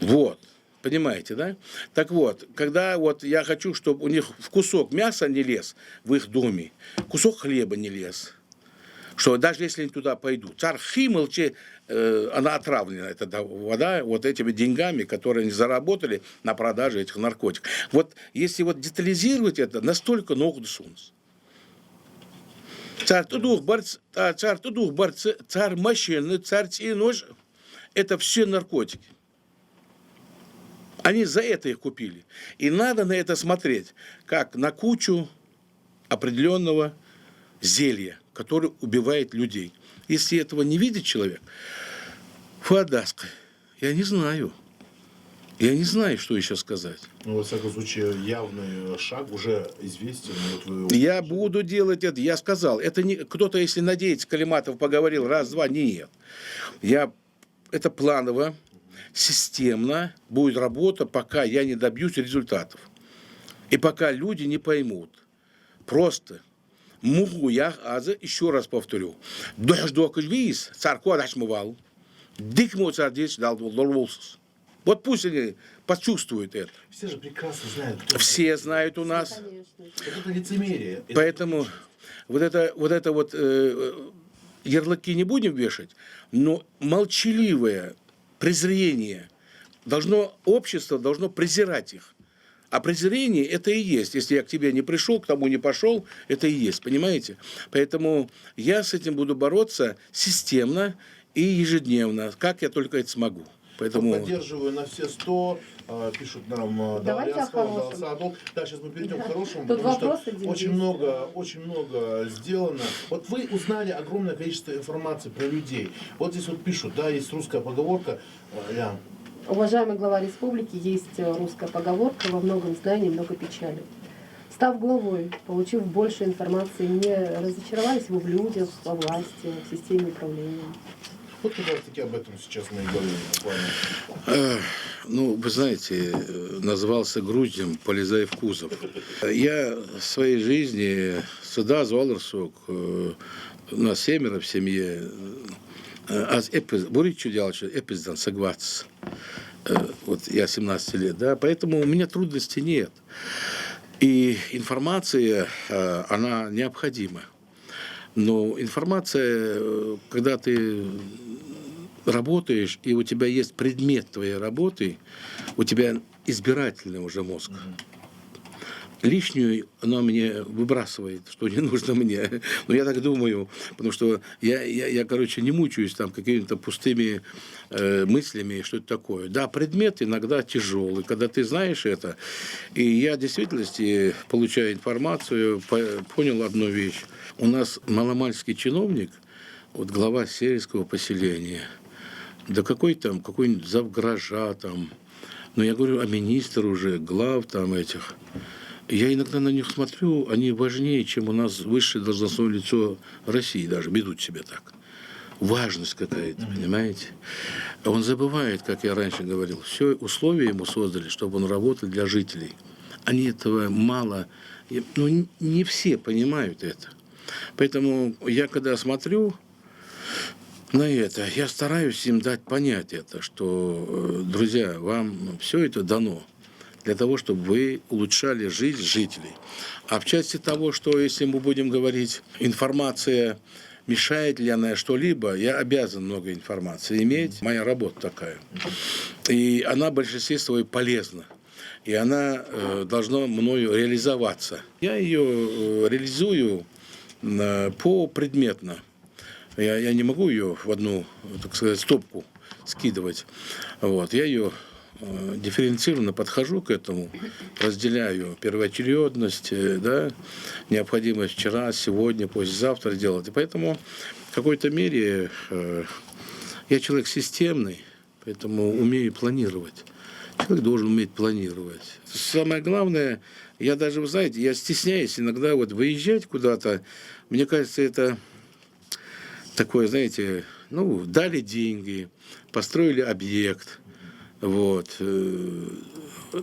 Вот. Понимаете, да? Так вот, когда вот я хочу, чтобы у них в кусок мяса не лез в их доме, кусок хлеба не лез, что даже если они туда пойдут, царь Химелче, она отравлена, эта вода, вот этими деньгами, которые они заработали на продаже этих наркотиков. Вот если вот детализировать это, настолько ногу сунс. Царь тудух барц, царь машины, царь нож, это все наркотики. Они за это их купили. И надо на это смотреть, как на кучу определенного зелья, которое убивает людей. Если этого не видит человек, фуадаска, я не знаю. Я не знаю, что еще сказать. Ну, во всяком случае, явный шаг уже известен. Вот вы... Я буду делать это. Я сказал, это не кто-то, если надеется, Калиматов поговорил раз-два, нет. Это планово, системно будет работа, пока я не добьюсь результатов. И пока люди не поймут. Просто могу я, еще раз повторю, дождоквиз, царко дашмывал, дик моцардец дал волосус. Вот пусть они почувствуют это. Все же прекрасно знают, кто Все знают у нас. Конечно. это лицемерие. Это Поэтому вот это ярлыки не будем вешать, но молчаливое презрение общество должно презирать их. А презрение это и есть. Если я к тебе не пришел, к тому не пошел, это и есть, понимаете? Поэтому я с этим буду бороться системно и ежедневно, как я только это смогу. Поэтому... Поддерживаю на все 100, пишут нам, Давайте о хорошем. Да, сейчас мы перейдем к хорошему, Тут потому что вопросы очень много сделано. Вот вы узнали огромное количество информации про людей. Вот здесь вот пишут, да, есть русская поговорка, Уважаемый глава республики, есть русская поговорка: во многом знании много печали. Став главой, получив больше информации, не разочаровались вы в людях, во власти, в системе управления? Вот как раз таки об этом сейчас мы и говорим буквально. Ну, вы знаете, назывался груздем, полезай в кузов. Я в своей жизни сюда, Золорсук, у нас 7 в семье, Буричу делал, что эпиздан согласен. Вот я 17 лет, да, поэтому у меня трудностей нет. И информация, она необходима. Но информация, когда ты работаешь, и у тебя есть предмет твоей работы, у тебя избирательный уже мозг. Лишнюю она мне выбрасывает, что не нужно мне. Но я так думаю, потому что я короче, не мучаюсь там какими-то пустыми мыслями, что это такое. Да, предмет иногда тяжелый, когда ты знаешь это. И я в действительности, получая информацию, понял одну вещь. У нас маломальский чиновник, вот глава сельского поселения, да какой-нибудь завгража там, но я говорю, а министр уже, глав там этих. Я иногда на них смотрю, они важнее, чем у нас высшее должностное лицо России даже, ведут себя так. Важность какая-то, понимаете? А он забывает, как я раньше говорил, все условия ему создали, чтобы он работал для жителей. Они этого мало, ну не все понимают это. Поэтому я когда смотрю на это, я стараюсь им дать понять это, что, друзья, вам все это дано для того, чтобы вы улучшали жизнь жителей. А в части того, что если мы будем говорить, информация, мешает ли она что-либо, я обязан много информации иметь. Моя работа такая. И она в большинстве своей полезна. И она должна мною реализоваться. Я ее реализую предметно. Я не могу ее в одну, так сказать, стопку скидывать. Вот. Я ее дифференцированно подхожу к этому, разделяю первоочередность, да, необходимость вчера, сегодня, послезавтра делать. И поэтому в какой-то мере я человек системный, поэтому умею планировать. Человек должен уметь планировать. Самое главное, я даже, вы знаете, я стесняюсь иногда вот выезжать куда-то. Мне кажется, это такое, знаете, ну, дали деньги, построили объект. Вот.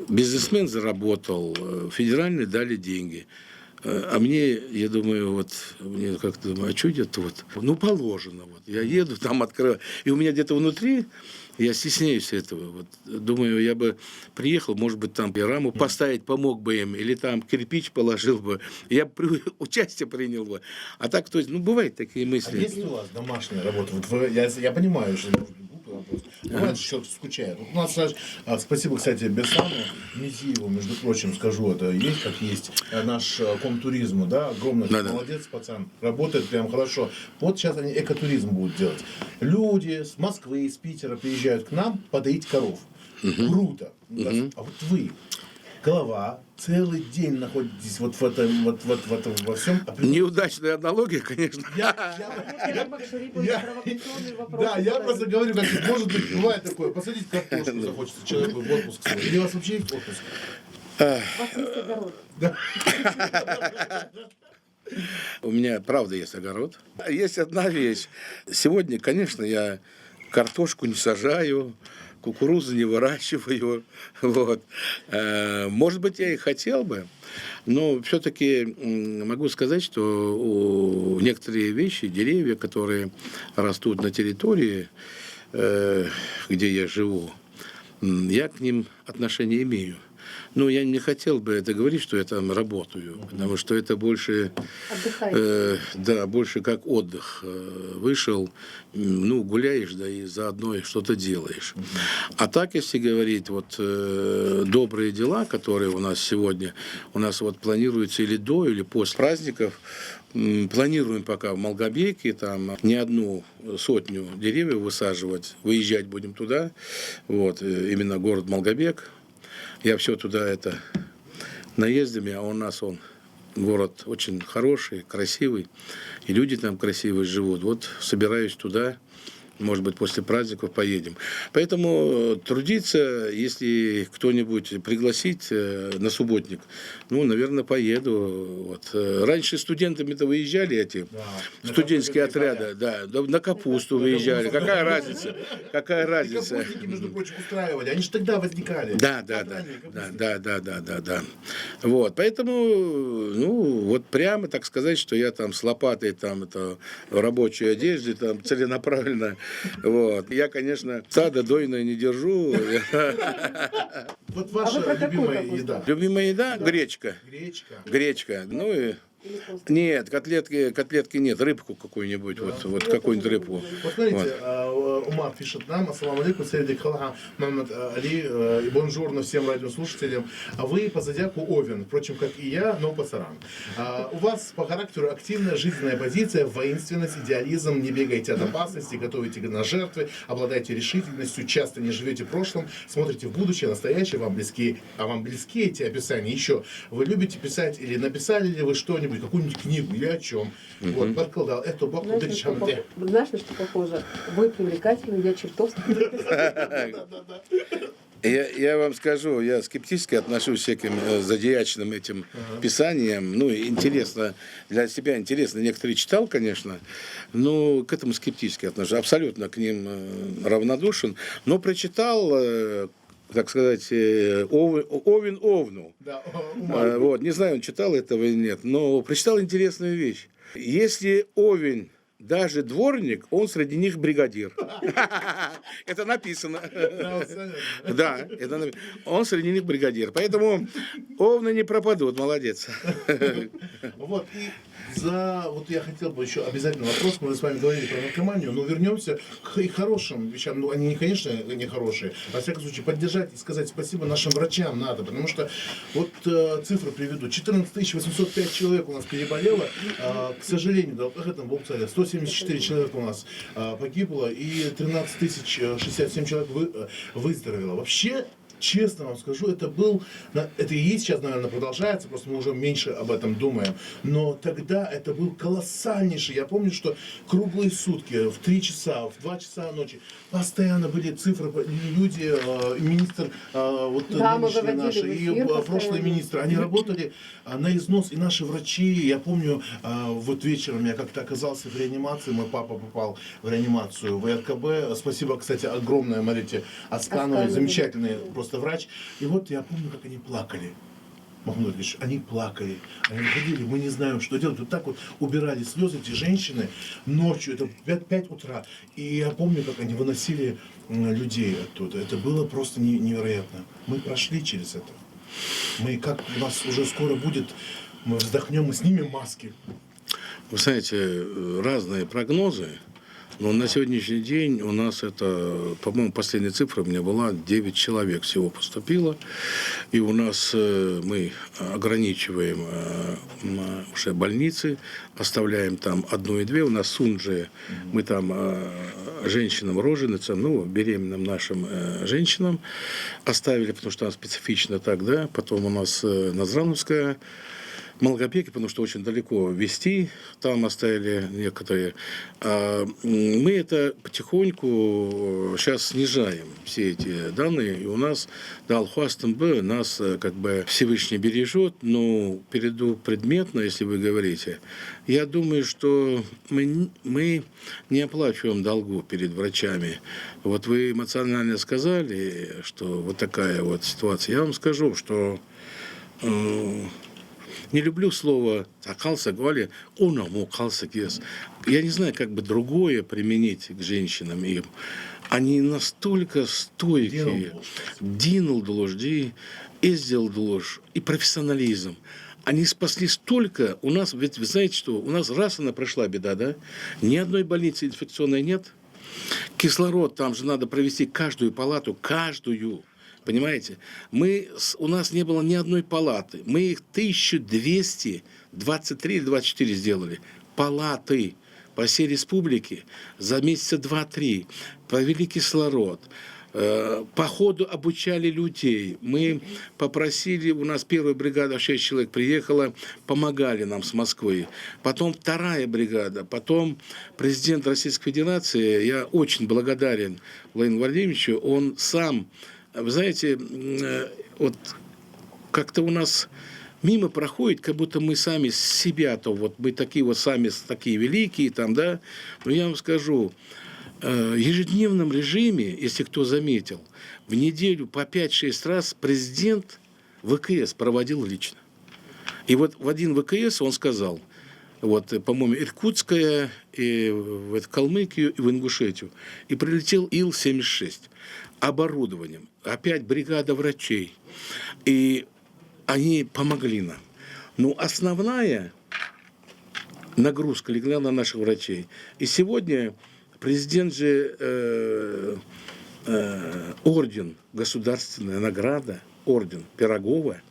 Бизнесмен заработал, федеральные дали деньги. А мне, я думаю, вот, мне как-то думаю, а что где-то вот, ну, положено. Вот. Я еду, там открываю. И у меня где-то внутри, я стесняюсь этого. Вот. Думаю, я бы приехал, может быть, там раму поставить помог бы им, или там кирпич положил бы. Я бы участие принял бы. А так, то есть, ну, бывают такие мысли. А есть ли у вас домашняя работа? Вот вы, я понимаю, что вопрос. Раньше человек скучает. Вот у нас, спасибо, кстати, Бесану Мизиеву, между прочим, скажу, это есть как есть наш комтуризм, да, огромный, молодец, пацан, работает прям хорошо. Вот сейчас они экотуризм будут делать. Люди с Москвы, из Питера приезжают к нам подоить коров. Круто. А вот вы, голова, целый день находитесь вот в этом, во всем. Неудачная аналогия, конечно. Я просто говорю, как может быть, бывает такое, посадить картошку захочется человеку в отпуск. Или у вас вообще есть отпуск? У вас есть огород. У меня, правда, есть огород. Есть одна вещь. Сегодня, конечно, я картошку не сажаю, кукурузу не выращиваю. Вот. Может быть, я и хотел бы, но все-таки могу сказать, что некоторые вещи, деревья, которые растут на территории, где я живу, я к ним отношение имею. Ну, я не хотел бы это говорить, что я там работаю, потому что это больше, больше как отдых. Вышел, ну, гуляешь, да, и заодно что-то делаешь. А так, если говорить, вот добрые дела, которые у нас сегодня, у нас вот планируется или до, или после праздников, планируем пока в Малгобеке там не одну сотню деревьев высаживать, выезжать будем туда, вот, именно город Малгобек. Я все туда это наездами, а у нас он город очень хороший, красивый, и люди там красивые живут. Вот собираюсь туда, может быть, после праздников поедем. Поэтому трудиться, если кто-нибудь пригласить на субботник, ну, наверное, поеду. Вот. Раньше студентами-то выезжали эти студенческие отряды, да, на капусту выезжали. Какая разница? Какая разница? Капустники, между прочим, устраивали. Они же тогда возникали. Да. Вот, поэтому, ну, вот прямо так сказать, что я там с лопатой там это в рабочей одежде там целенаправленно. Вот. Я, конечно, стадо дойное не держу. Вот ваша любимая еда. Любимая еда? Гречка. Гречка. Ну и... Нет, котлетки нет, рыбку какую-нибудь, вот какую-нибудь рыбку. Вот смотрите, Умар пишет нам: ассаламу алейкум, Сейдик Халаха, Мамад Али, и бонжурно всем радиослушателям. А вы по зодиаку Овен, впрочем, как и я, но пасаран. У вас по характеру активная жизненная позиция, воинственность, идеализм, не бегаете от опасности, готовите на жертвы, обладаете решительностью, часто не живете прошлым, смотрите в будущее, настоящее, вам близки эти описания. Еще, вы любите писать или написали ли вы что-нибудь, какую-нибудь книгу или о чем? Вот, Баркалдал, это Баку Дельчанде. Знаешь, на что похоже? Вы привлекательны, я чертовски. Я вам скажу, я скептически отношусь к всяким зодиачным этим писаниям. Ну, интересно, для себя интересно. Некоторые читал, конечно, но к этому скептически отношусь. Абсолютно к ним равнодушен. Но прочитал, так сказать, Овен Овну. Да, вот, не знаю, он читал этого или нет, но прочитал интересную вещь. Если Овен даже дворник, он среди них бригадир. Это написано. Да, это написано. Он среди них бригадир. Поэтому овны не пропадут, молодец. Вот, и вот я хотел бы еще обязательно вопрос, мы с вами говорили про наркоманию, но вернемся к и хорошим вещам. Ну, они, конечно, не хорошие. Во всяком случае, поддержать и сказать спасибо нашим врачам надо, потому что вот цифры приведу. 14 805 человек у нас переболело. К сожалению, да, как это Бог царя, 174 человека у нас погибло и 13 067 человек выздоровело. Вообще, честно вам скажу, это и есть сейчас, наверное, продолжается, просто мы уже меньше об этом думаем. Но тогда это был колоссальнейший. Я помню, что круглые сутки, в 3 часа, в 2 часа ночи постоянно были цифры, люди, министр, вот нынешний наш, и прошлый министр, они работали на износ, и наши врачи, я помню, вот вечером я как-то оказался в реанимации, мой папа попал в реанимацию в РКБ. Спасибо, кстати, огромное Марите Аскановой, замечательный просто врач. И вот я помню, как они плакали. Махмуд Ильич, они плакали, они выходили, мы не знаем, что делать. Вот так вот убирали слезы эти женщины ночью, это 5 утра. И я помню, как они выносили людей оттуда. Это было просто невероятно. Мы прошли через это. Как у нас уже скоро будет, мы вздохнем, мы снимем маски. Вы знаете, разные прогнозы Но на сегодняшний день у нас это, по-моему, последняя цифра у меня была, 9 человек всего поступило. И у нас мы ограничиваем уже больницы, оставляем там 1 и 2. У нас Сунджи, мы там женщинам, роженицам, ну, беременным нашим женщинам оставили, потому что она специфично так, да. Потом у нас Назрановская, Малгобеки, потому что очень далеко везти, там оставили некоторые. Мы это потихоньку сейчас снижаем, все эти данные, и у нас, да, Алхуастамбе нас как бы Всевышний бережет, но перейду предметно, если вы говорите, я думаю, что мы не оплачиваем долгу перед врачами. Вот вы эмоционально сказали, что вот такая вот ситуация. Я вам скажу, что не люблю слово «акалса», говорили «онаму калса кес». Я не знаю, как бы другое применить к женщинам им. Они настолько стойкие. Динул дложди, издел дложь и профессионализм. Они спасли столько. У нас, ведь вы знаете, что у нас раз она прошла беда, да? Ни одной больницы инфекционной нет. Кислород, там же надо провести каждую палату, каждую. Понимаете? У нас не было ни одной палаты. Мы их 1223 или 24 сделали. Палаты по всей республике за месяца 2-3. Провели кислород. По ходу обучали людей. Мы попросили, у нас первая бригада, 6 человек приехала, помогали нам с Москвы. Потом вторая бригада, потом президент Российской Федерации, я очень благодарен Владимиру Владимировичу, он сам, вы знаете, вот как-то у нас мимо проходит, как будто мы сами с себя-то, вот мы такие вот сами такие великие там, да, но я вам скажу, в ежедневном режиме, если кто заметил, в неделю по 5-6 раз президент ВКС проводил лично. И вот в один ВКС он сказал, вот, по-моему, Иркутская, и в Калмыкию, и в Ингушетию, и прилетел Ил-76 оборудованием, опять бригада врачей, и они помогли нам. Но основная нагрузка легла на наших врачей. И сегодня президент же орден, государственная награда, орден Пирогова,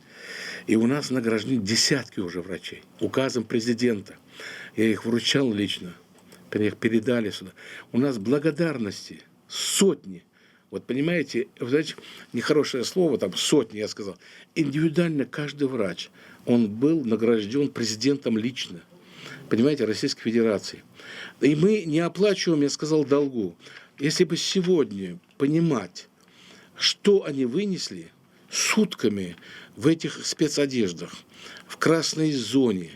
и у нас награждены десятки уже врачей, указом президента. Я их вручал лично, их передали сюда. У нас благодарности сотни. Вот понимаете, знаете, нехорошее слово, там сотни, я сказал. Индивидуально каждый врач, он был награжден президентом лично. Понимаете, Российской Федерации. И мы не оплачиваем, я сказал, долгу. Если бы сегодня понимать, что они вынесли сутками в этих спецодеждах, в красной зоне,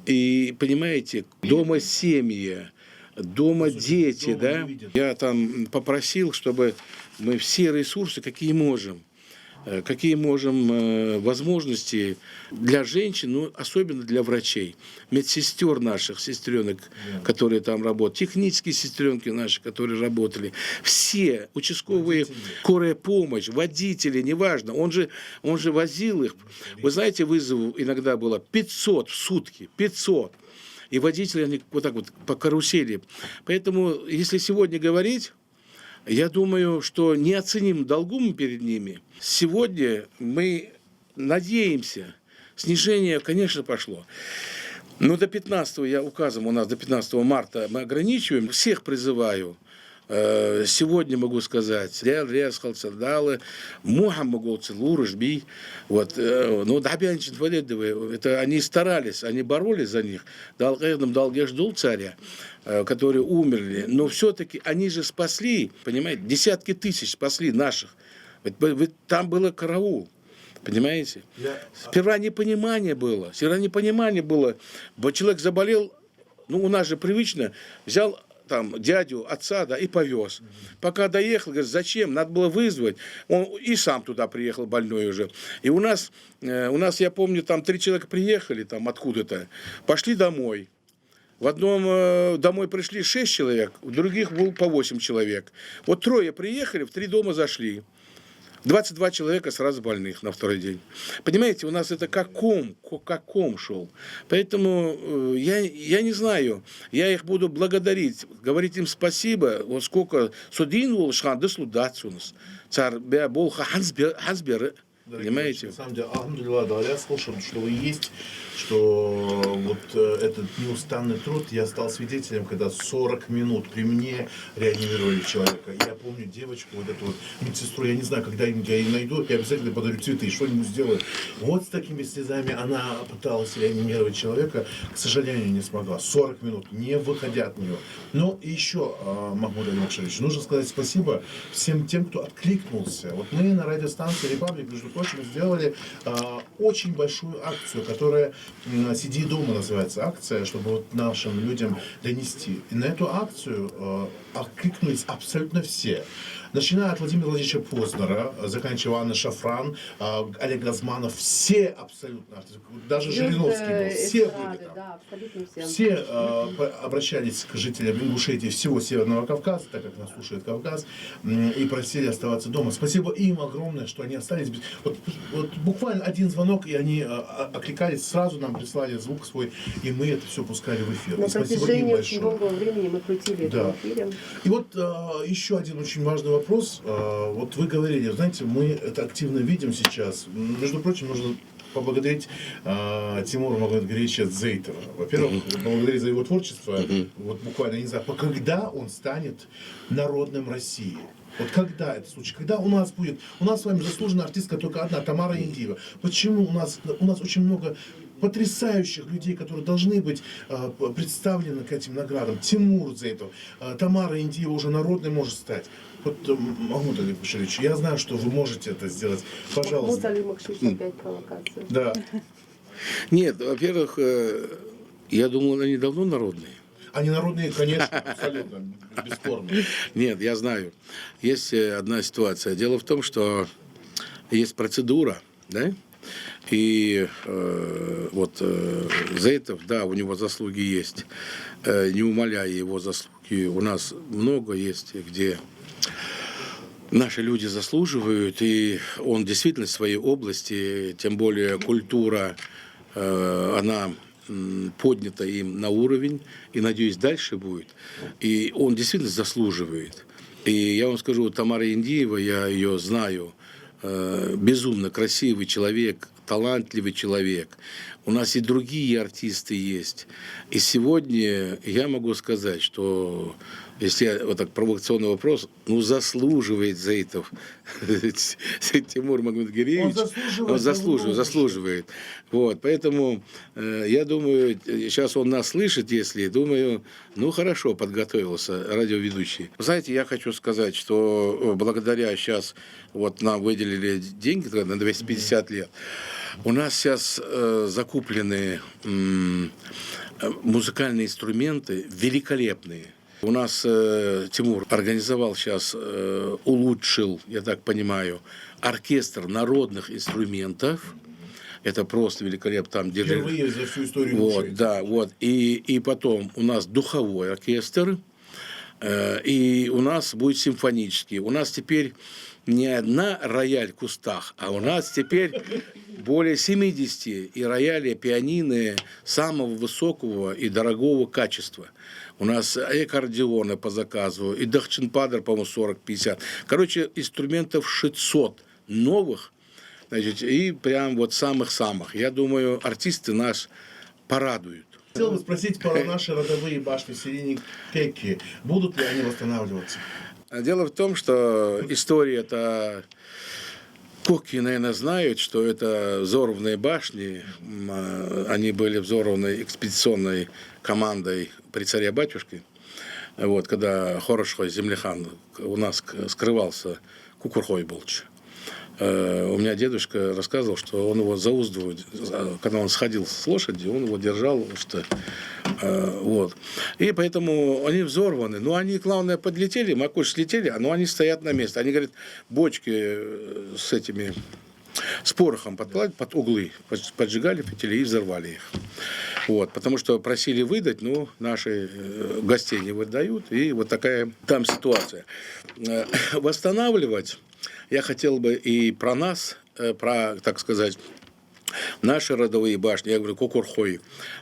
и, понимаете, дома семьи, дома дети, да, я там попросил, чтобы мы все ресурсы, какие можем возможности для женщин, ну, особенно для врачей, медсестер наших, сестренок, которые там работают, технические сестренки наши, которые работали, все участковые, скорая помощь, водители, неважно, он же возил их. Вы знаете, вызовов иногда было 500 в сутки, 500. И водители, они вот так вот по карусели. Поэтому, если сегодня говорить, я думаю, что не оценим долгу мы перед ними. Сегодня мы надеемся, снижение, конечно, пошло. Но до 15-го, я указом у нас до 15 марта мы ограничиваем. Всех призываю. Сегодня могу сказать, вот, ну, это они старались, они боролись за них, ждул царя, которые умерли, но все-таки они же спасли, понимаете, десятки тысяч спасли наших, ведь там было караул. Понимаете? Сперва непонимание было. Человек заболел, ну, у нас же привычно, взял там дядю, отца, да, и повез. Пока доехал, говорит, зачем? Надо было вызвать. Он и сам туда приехал, больной уже. И у нас, я помню, там 3 человека приехали там откуда-то, пошли домой. В одном домой пришли 6 человек, в других было по 8 человек. Вот 3 приехали, в 3 дома зашли. 22 человека сразу больных на второй день. Понимаете, у нас это как ком шел. Поэтому я не знаю, я их буду благодарить, говорить им спасибо. Вот сколько судин был шанды судать у нас. Царь Беаболха Хазбер. Понимаете? На самом деле, алхамдулилlah, да, я слушал, что вы есть, что вот этот неустанный труд, я стал свидетелем, когда 40 минут при мне реанимировали человека. Я помню девочку, вот эту вот медсестру, я не знаю, когда я ее найду, я обязательно подарю цветы, что-нибудь сделаю. Вот с такими слезами она пыталась реанимировать человека, к сожалению, не смогла. 40 минут, не выходя от нее. Но еще, Махмуд Алимакшевич, нужно сказать спасибо всем тем, кто откликнулся. Вот мы на радиостанции «Репаблик», между прочим, сделали очень большую акцию, которая «Сиди дома» называется акция, чтобы вот нашим людям донести. И на эту акцию откликнулись абсолютно все. Начиная от Владимира Владимировича Познера, заканчивая Анна Шафран, Олег Газманов, все абсолютно, даже Жириновский был, все были там. Да, абсолютно все. Все обращались к жителям Ингушетии всего Северного Кавказа, так как нас слушает Кавказ, и просили оставаться дома. Спасибо им огромное, что они остались. Вот буквально один звонок, и они окликались, сразу нам прислали звук свой, и мы это все пускали в эфир. На И спасибо им протяжении очень большое. долгого времени мы крутили это Да. в эфире. И вот еще один очень важный вопрос. Вот вы говорили, знаете, мы это активно видим сейчас. Между прочим, нужно поблагодарить Тимура Магомедгариевича Зейтова. Во-первых, поблагодарить за его творчество. Вот буквально, я не знаю, когда он станет народным России. Вот когда это случится? Когда у нас будет? У нас с вами заслуженная артистка только одна, Тамара Индиева. Почему у нас очень много потрясающих людей, которые должны быть представлены к этим наградам? Тимур Зейтов, Тамара Индиева уже народной может стать. Вот, Махмуд Алимакшевич, я знаю, что вы можете это сделать. Махмуд Пожалуйста. Алимакшевич, опять провокация. Да. Нет, во-первых, я думал, они давно народные. Они народные, конечно, абсолютно, бесспорно. Нет, я знаю. Есть одна ситуация. Дело в том, что есть процедура, да? И Зейтов, да, у него заслуги есть. Не умаляя его заслуги, у нас много есть, где наши люди заслуживают, и он действительно в своей области, тем более культура, она поднята им на уровень, и, надеюсь, дальше будет. И он действительно заслуживает. И я вам скажу, Тамара Индиева, я ее знаю, безумно красивый человек, талантливый человек. У нас и другие артисты есть. И сегодня я могу сказать, что, если я вот так провокационный вопрос, заслуживает Зейтов Тимур Магомедгариевич. Он заслуживает. Вот, поэтому я думаю, сейчас он нас слышит, если, думаю, хорошо подготовился радиоведущий. Знаете, я хочу сказать, что благодаря сейчас вот нам выделили деньги на 250 лет, у нас сейчас закуплены музыкальные инструменты великолепные. У нас Тимур организовал сейчас, улучшил, я так понимаю, оркестр народных инструментов. Это просто великолепно. Там Впервые за всю историю. Вот, да, вот. И потом у нас духовой оркестр, и у нас будет симфонический. У нас теперь не одна рояль в кустах, а у нас теперь более 70 и рояли, пианино самого высокого и дорогого качества. У нас и аккордеоны по заказу, и дахчинпадр, по-моему, 40-50. Короче, инструментов 600 новых, значит, и прям вот самых-самых. Я думаю, артисты нас порадуют. Хотел бы спросить про наши родовые башни в Селине Кеки. Будут ли они восстанавливаться? Дело в том, что история это... Коки, наверное, знают, что это взорванные башни. Они были взорваны экспедиционной командой при царе-батюшке. Вот, когда Хорошо Земляхан у нас скрывался, Кукурхойболч. У меня дедушка рассказывал, что он его за узду, когда он сходил с лошади, он его держал, что вот. И поэтому они взорваны. Но они, главное, подлетели, макушки слетели, но они стоят на месте. Они, говорят, бочки с порохом под углы поджигали фитили и взорвали их. Вот, потому что просили выдать, наши гостей не выдают. И вот такая там ситуация. Восстанавливать я хотел бы и про нас, про, так сказать, наши родовые башни, я говорю, Кокурхой,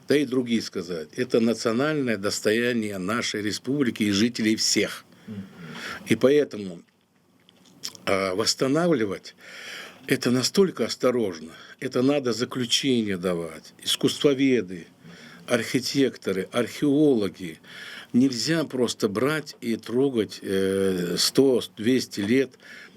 да и другие сказать. Это национальное достояние нашей республики и жителей всех. И поэтому восстанавливать это настолько осторожно. Это надо заключение давать. Искусствоведы, архитекторы, археологи. Нельзя просто брать и трогать 100-200 лет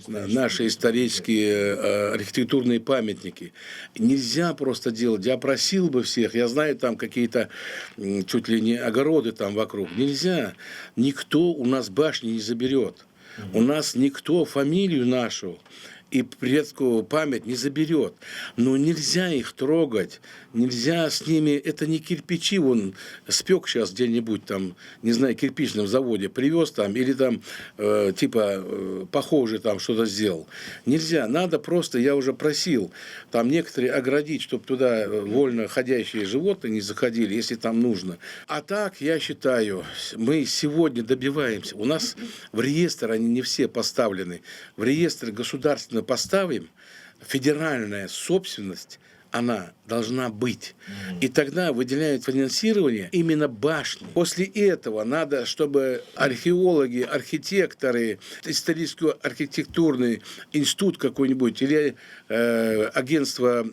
наши исторические архитектурные памятники. Нельзя просто делать. Я просил бы всех, я знаю, там какие-то чуть ли не огороды там вокруг. Нельзя. Никто у нас башни не заберет. У нас никто фамилию нашу и предковую память не заберет. Но нельзя их трогать, нельзя с ними, это не кирпичи, он спек сейчас где-нибудь там, не знаю, кирпичном заводе, привез там, или там, похоже там что-то сделал. Нельзя, надо просто, я уже просил, там некоторые оградить, чтобы туда вольно ходящие животные не заходили, если там нужно. А так, я считаю, мы сегодня добиваемся, у нас в реестр, они не все поставлены, в реестр государственный поставим, федеральная собственность, она должна быть. И тогда выделяют финансирование именно башни. После этого надо, чтобы археологи, архитекторы, исторический архитектурный институт какой-нибудь или агентство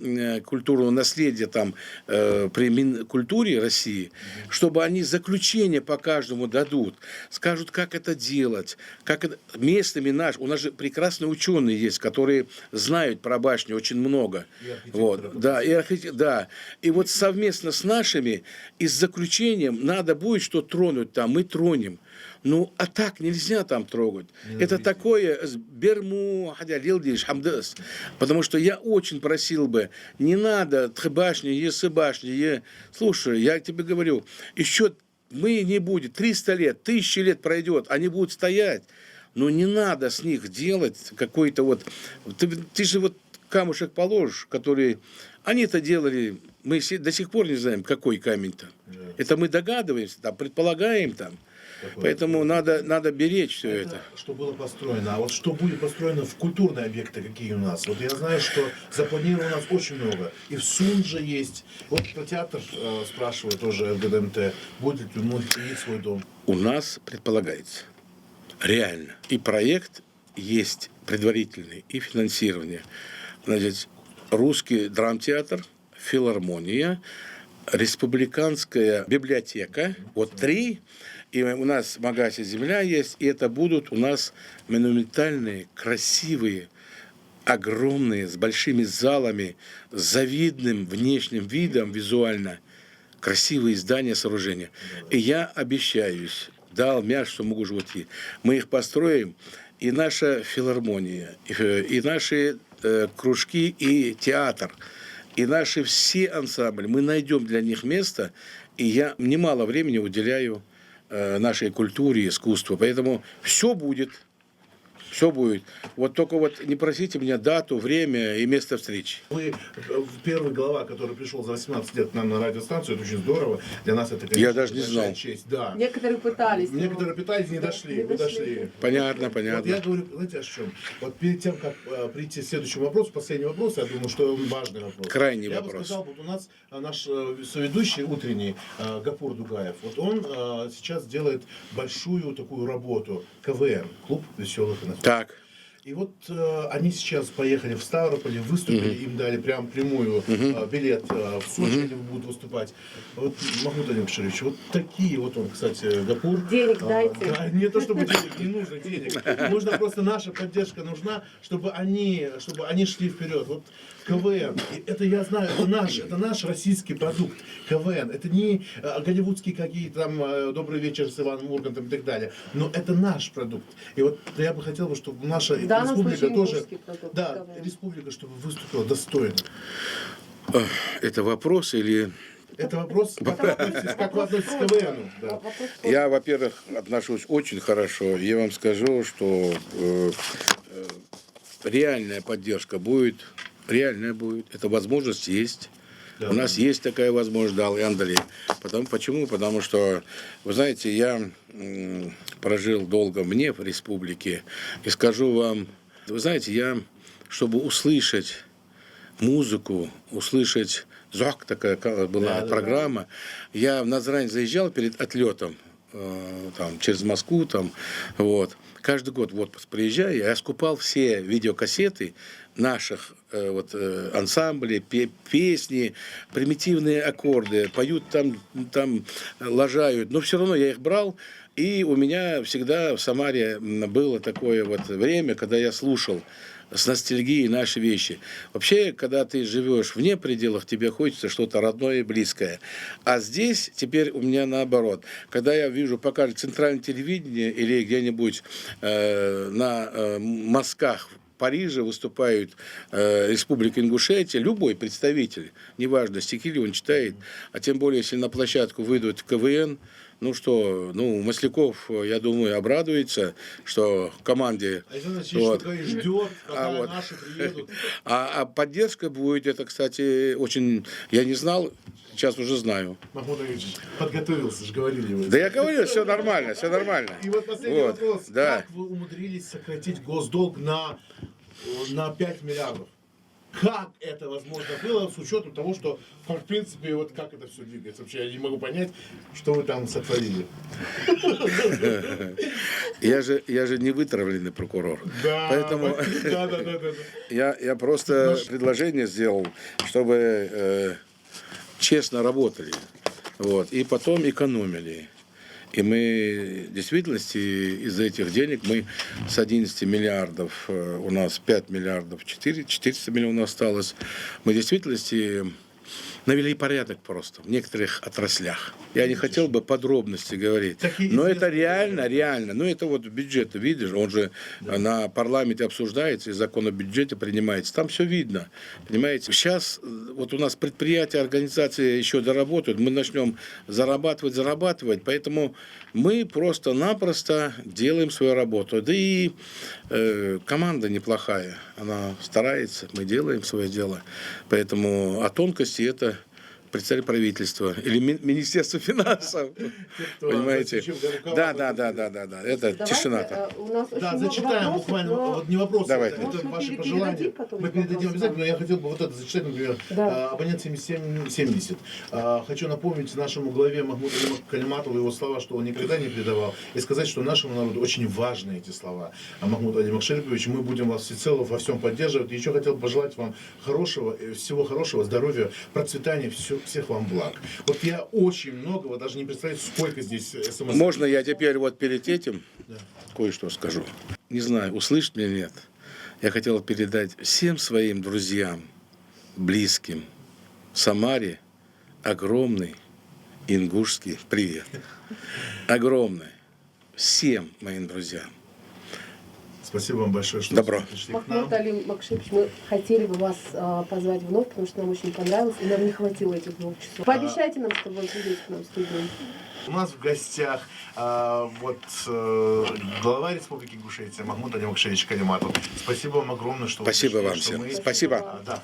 культурного наследия там, при Минкультуре России, чтобы они заключение по каждому дадут, скажут, как это делать, как это... местными наш, у нас же прекрасные ученые есть, которые знают про башню очень много. Вот, да, да. И вот совместно с нашими и с заключением надо будет что тронуть там, мы тронем. Ну, а так нельзя там трогать. Это такое берму, потому что я очень просил бы, не надо башни, если башни. Слушай, я тебе говорю, еще мы не будет, 300 лет, 1000 лет пройдет, они будут стоять. Но не надо с них делать какой-то вот... Ты же вот камушек положишь, который... Они это делали, мы до сих пор не знаем, какой камень-то. Это мы догадываемся, там, предполагаем там. Поэтому надо беречь все это. Что было построено. А вот что будет построено в культурные объекты, какие у нас? Вот я знаю, что запланировано у нас очень много. И в Сунже есть. Вот про театр спрашивают тоже в ГДМТ. Будет ли у них свой дом? У нас предполагается. Реально. И проект есть предварительный, и финансирование. Значит, русский драмтеатр, филармония, республиканская библиотека. Вот 3. И у нас в Магасе земля есть. И это будут у нас монументальные, красивые, огромные, с большими залами, с завидным внешним видом визуально. Красивые здания, сооружения. И я обещаюсь, дал мяч, что могу животи. Мы их построим. И наша филармония, и наши кружки, и театр, и наши все ансамбли. Мы найдем для них место, и я немало времени уделяю нашей культуре, искусству. Поэтому все будет. Все будет. Вот только вот не просите меня дату, время и место встречи. Вы первый глава, который пришел за 18 лет к нам на радиостанцию, это очень здорово. Для нас это, конечно, я даже не знал. Честь. Да. Некоторые пытались. Некоторые пытались, не дошли. Вы дошли. Понятно. Вот я говорю, знаете, о чем? Вот перед тем, как прийти к следующему вопросу, последний вопрос, я думаю, что он важный вопрос. Крайний я вопрос. бы сказал, вот у нас наш соведущий утренний Гапур Дугаев, вот он сейчас делает большую такую работу. КВН, клуб веселых и Так. И вот они сейчас поехали в Ставрополь, выступили, им дали прям прямую билет в Сочи, они будут выступать. Вот, Махмуд Алимширович, вот такие, вот он, кстати, Гапур. Денег дайте. Да, не то, чтобы денег, не нужно денег. Нужна просто наша поддержка нужна, чтобы они шли вперед. Вот КВН, это я знаю, это наш российский продукт. КВН, это не голливудские какие-то там «Добрый вечер» с Иваном Ургантом и так далее. Но это наш продукт. И вот я бы хотел, чтобы наша республика тоже... Да, республика, чтобы выступила достойно. Это вопрос или... Это вопрос, как вы относитесь к КВНу? Да. Я, во-первых, отношусь очень хорошо. Я вам скажу, что реальная поддержка будет. Реальная будет. Эта возможность есть. Да. У нас есть такая возможность, дал и Андрей. Почему? Потому что, вы знаете, я прожил долго в республике. И скажу вам Вы знаете, чтобы услышать музыку, услышать зок, такая была программа, я в Назрань заезжал перед отлетом, там, через Москву, там, вот. Каждый год в отпуск приезжаю, я скупал все видеокассеты наших ансамблей, песни, примитивные аккорды, поют там лажают, но все равно я их брал, и у меня всегда в Самаре было такое время, когда я слушал с ностальгией наши вещи. Вообще, когда ты живешь вне пределах, тебе хочется что-то родное и близкое. А здесь теперь у меня наоборот. Когда я вижу, покажет центральное телевидение или где-нибудь на мазках в Париже выступают Республика Ингушетия, любой представитель, неважно, стихи ли он читает, а тем более, если на площадку выйдут КВН, Масляков, я думаю, обрадуется, что команде... А это значит, что ждет, когда наши приедут. А поддержка будет, это, кстати, очень... Я не знал, сейчас уже знаю. Махмуд Ильич подготовился, же говорили вы. Да я говорю, все нормально, все нормально. И вот последний вопрос. Да. Как вы умудрились сократить госдолг на 5 миллиардов? Как это возможно было с учетом того, что, в принципе, как это все двигается? Вообще, я не могу понять, что вы там сотворили. Я же не вытравленный прокурор. Да, поэтому да. я просто предложение сделал, чтобы честно работали. И потом экономили. И мы, в действительности, из этих денег мы с 11 миллиардов, у нас 5 миллиардов, 400 миллионов осталось. Мы, в действительности, навели порядок просто в некоторых отраслях. Я не хотел бы подробности говорить. Но это реально. Ну, это бюджет, видишь, он же на парламенте обсуждается, и закон о бюджете принимается. Там все видно, понимаете. Сейчас у нас предприятия, организации еще доработают, мы начнем зарабатывать, поэтому мы просто-напросто делаем свою работу. Да и команда неплохая, она старается, мы делаем свое дело. Поэтому о тонкости это представитель правительства или Министерство финансов. Понимаете? Да. Это тишина. Да, зачитаем буквально. Не вопрос, Давайте. это ваши пожелания. Мы передадим обязательно, но я хотел бы это зачитать, например, абонент 7770. Хочу напомнить нашему главе Махмуду Калиматову его слова, что он никогда не предавал, и сказать, что нашему народу очень важны эти слова. А Махмуд Али Макшарипович, мы будем вас всецело во всем поддерживать. И еще хотел пожелать вам всего хорошего, здоровья, процветания, всех вам благ. Я очень много, вы даже не представляете, сколько здесь смс. Можно я теперь перед этим кое-что скажу? Не знаю, услышит меня, нет. Я хотел передать всем своим друзьям, близким в Самаре огромный ингушский привет. Огромный. Всем моим друзьям. Спасибо вам большое, что Добро. пришли к нам. Махмуд Али Макшипович, мы хотели бы вас позвать вновь, потому что нам очень понравилось, и нам не хватило этих 2 часов. Пообещайте нам, что вы придете к нам в студию. У нас в гостях глава Республики Ингушетия Махмуд Али Макшарипович Калиматов. Спасибо вам огромное, что Спасибо вы пришли, вам что всем. мы- Спасибо. Да.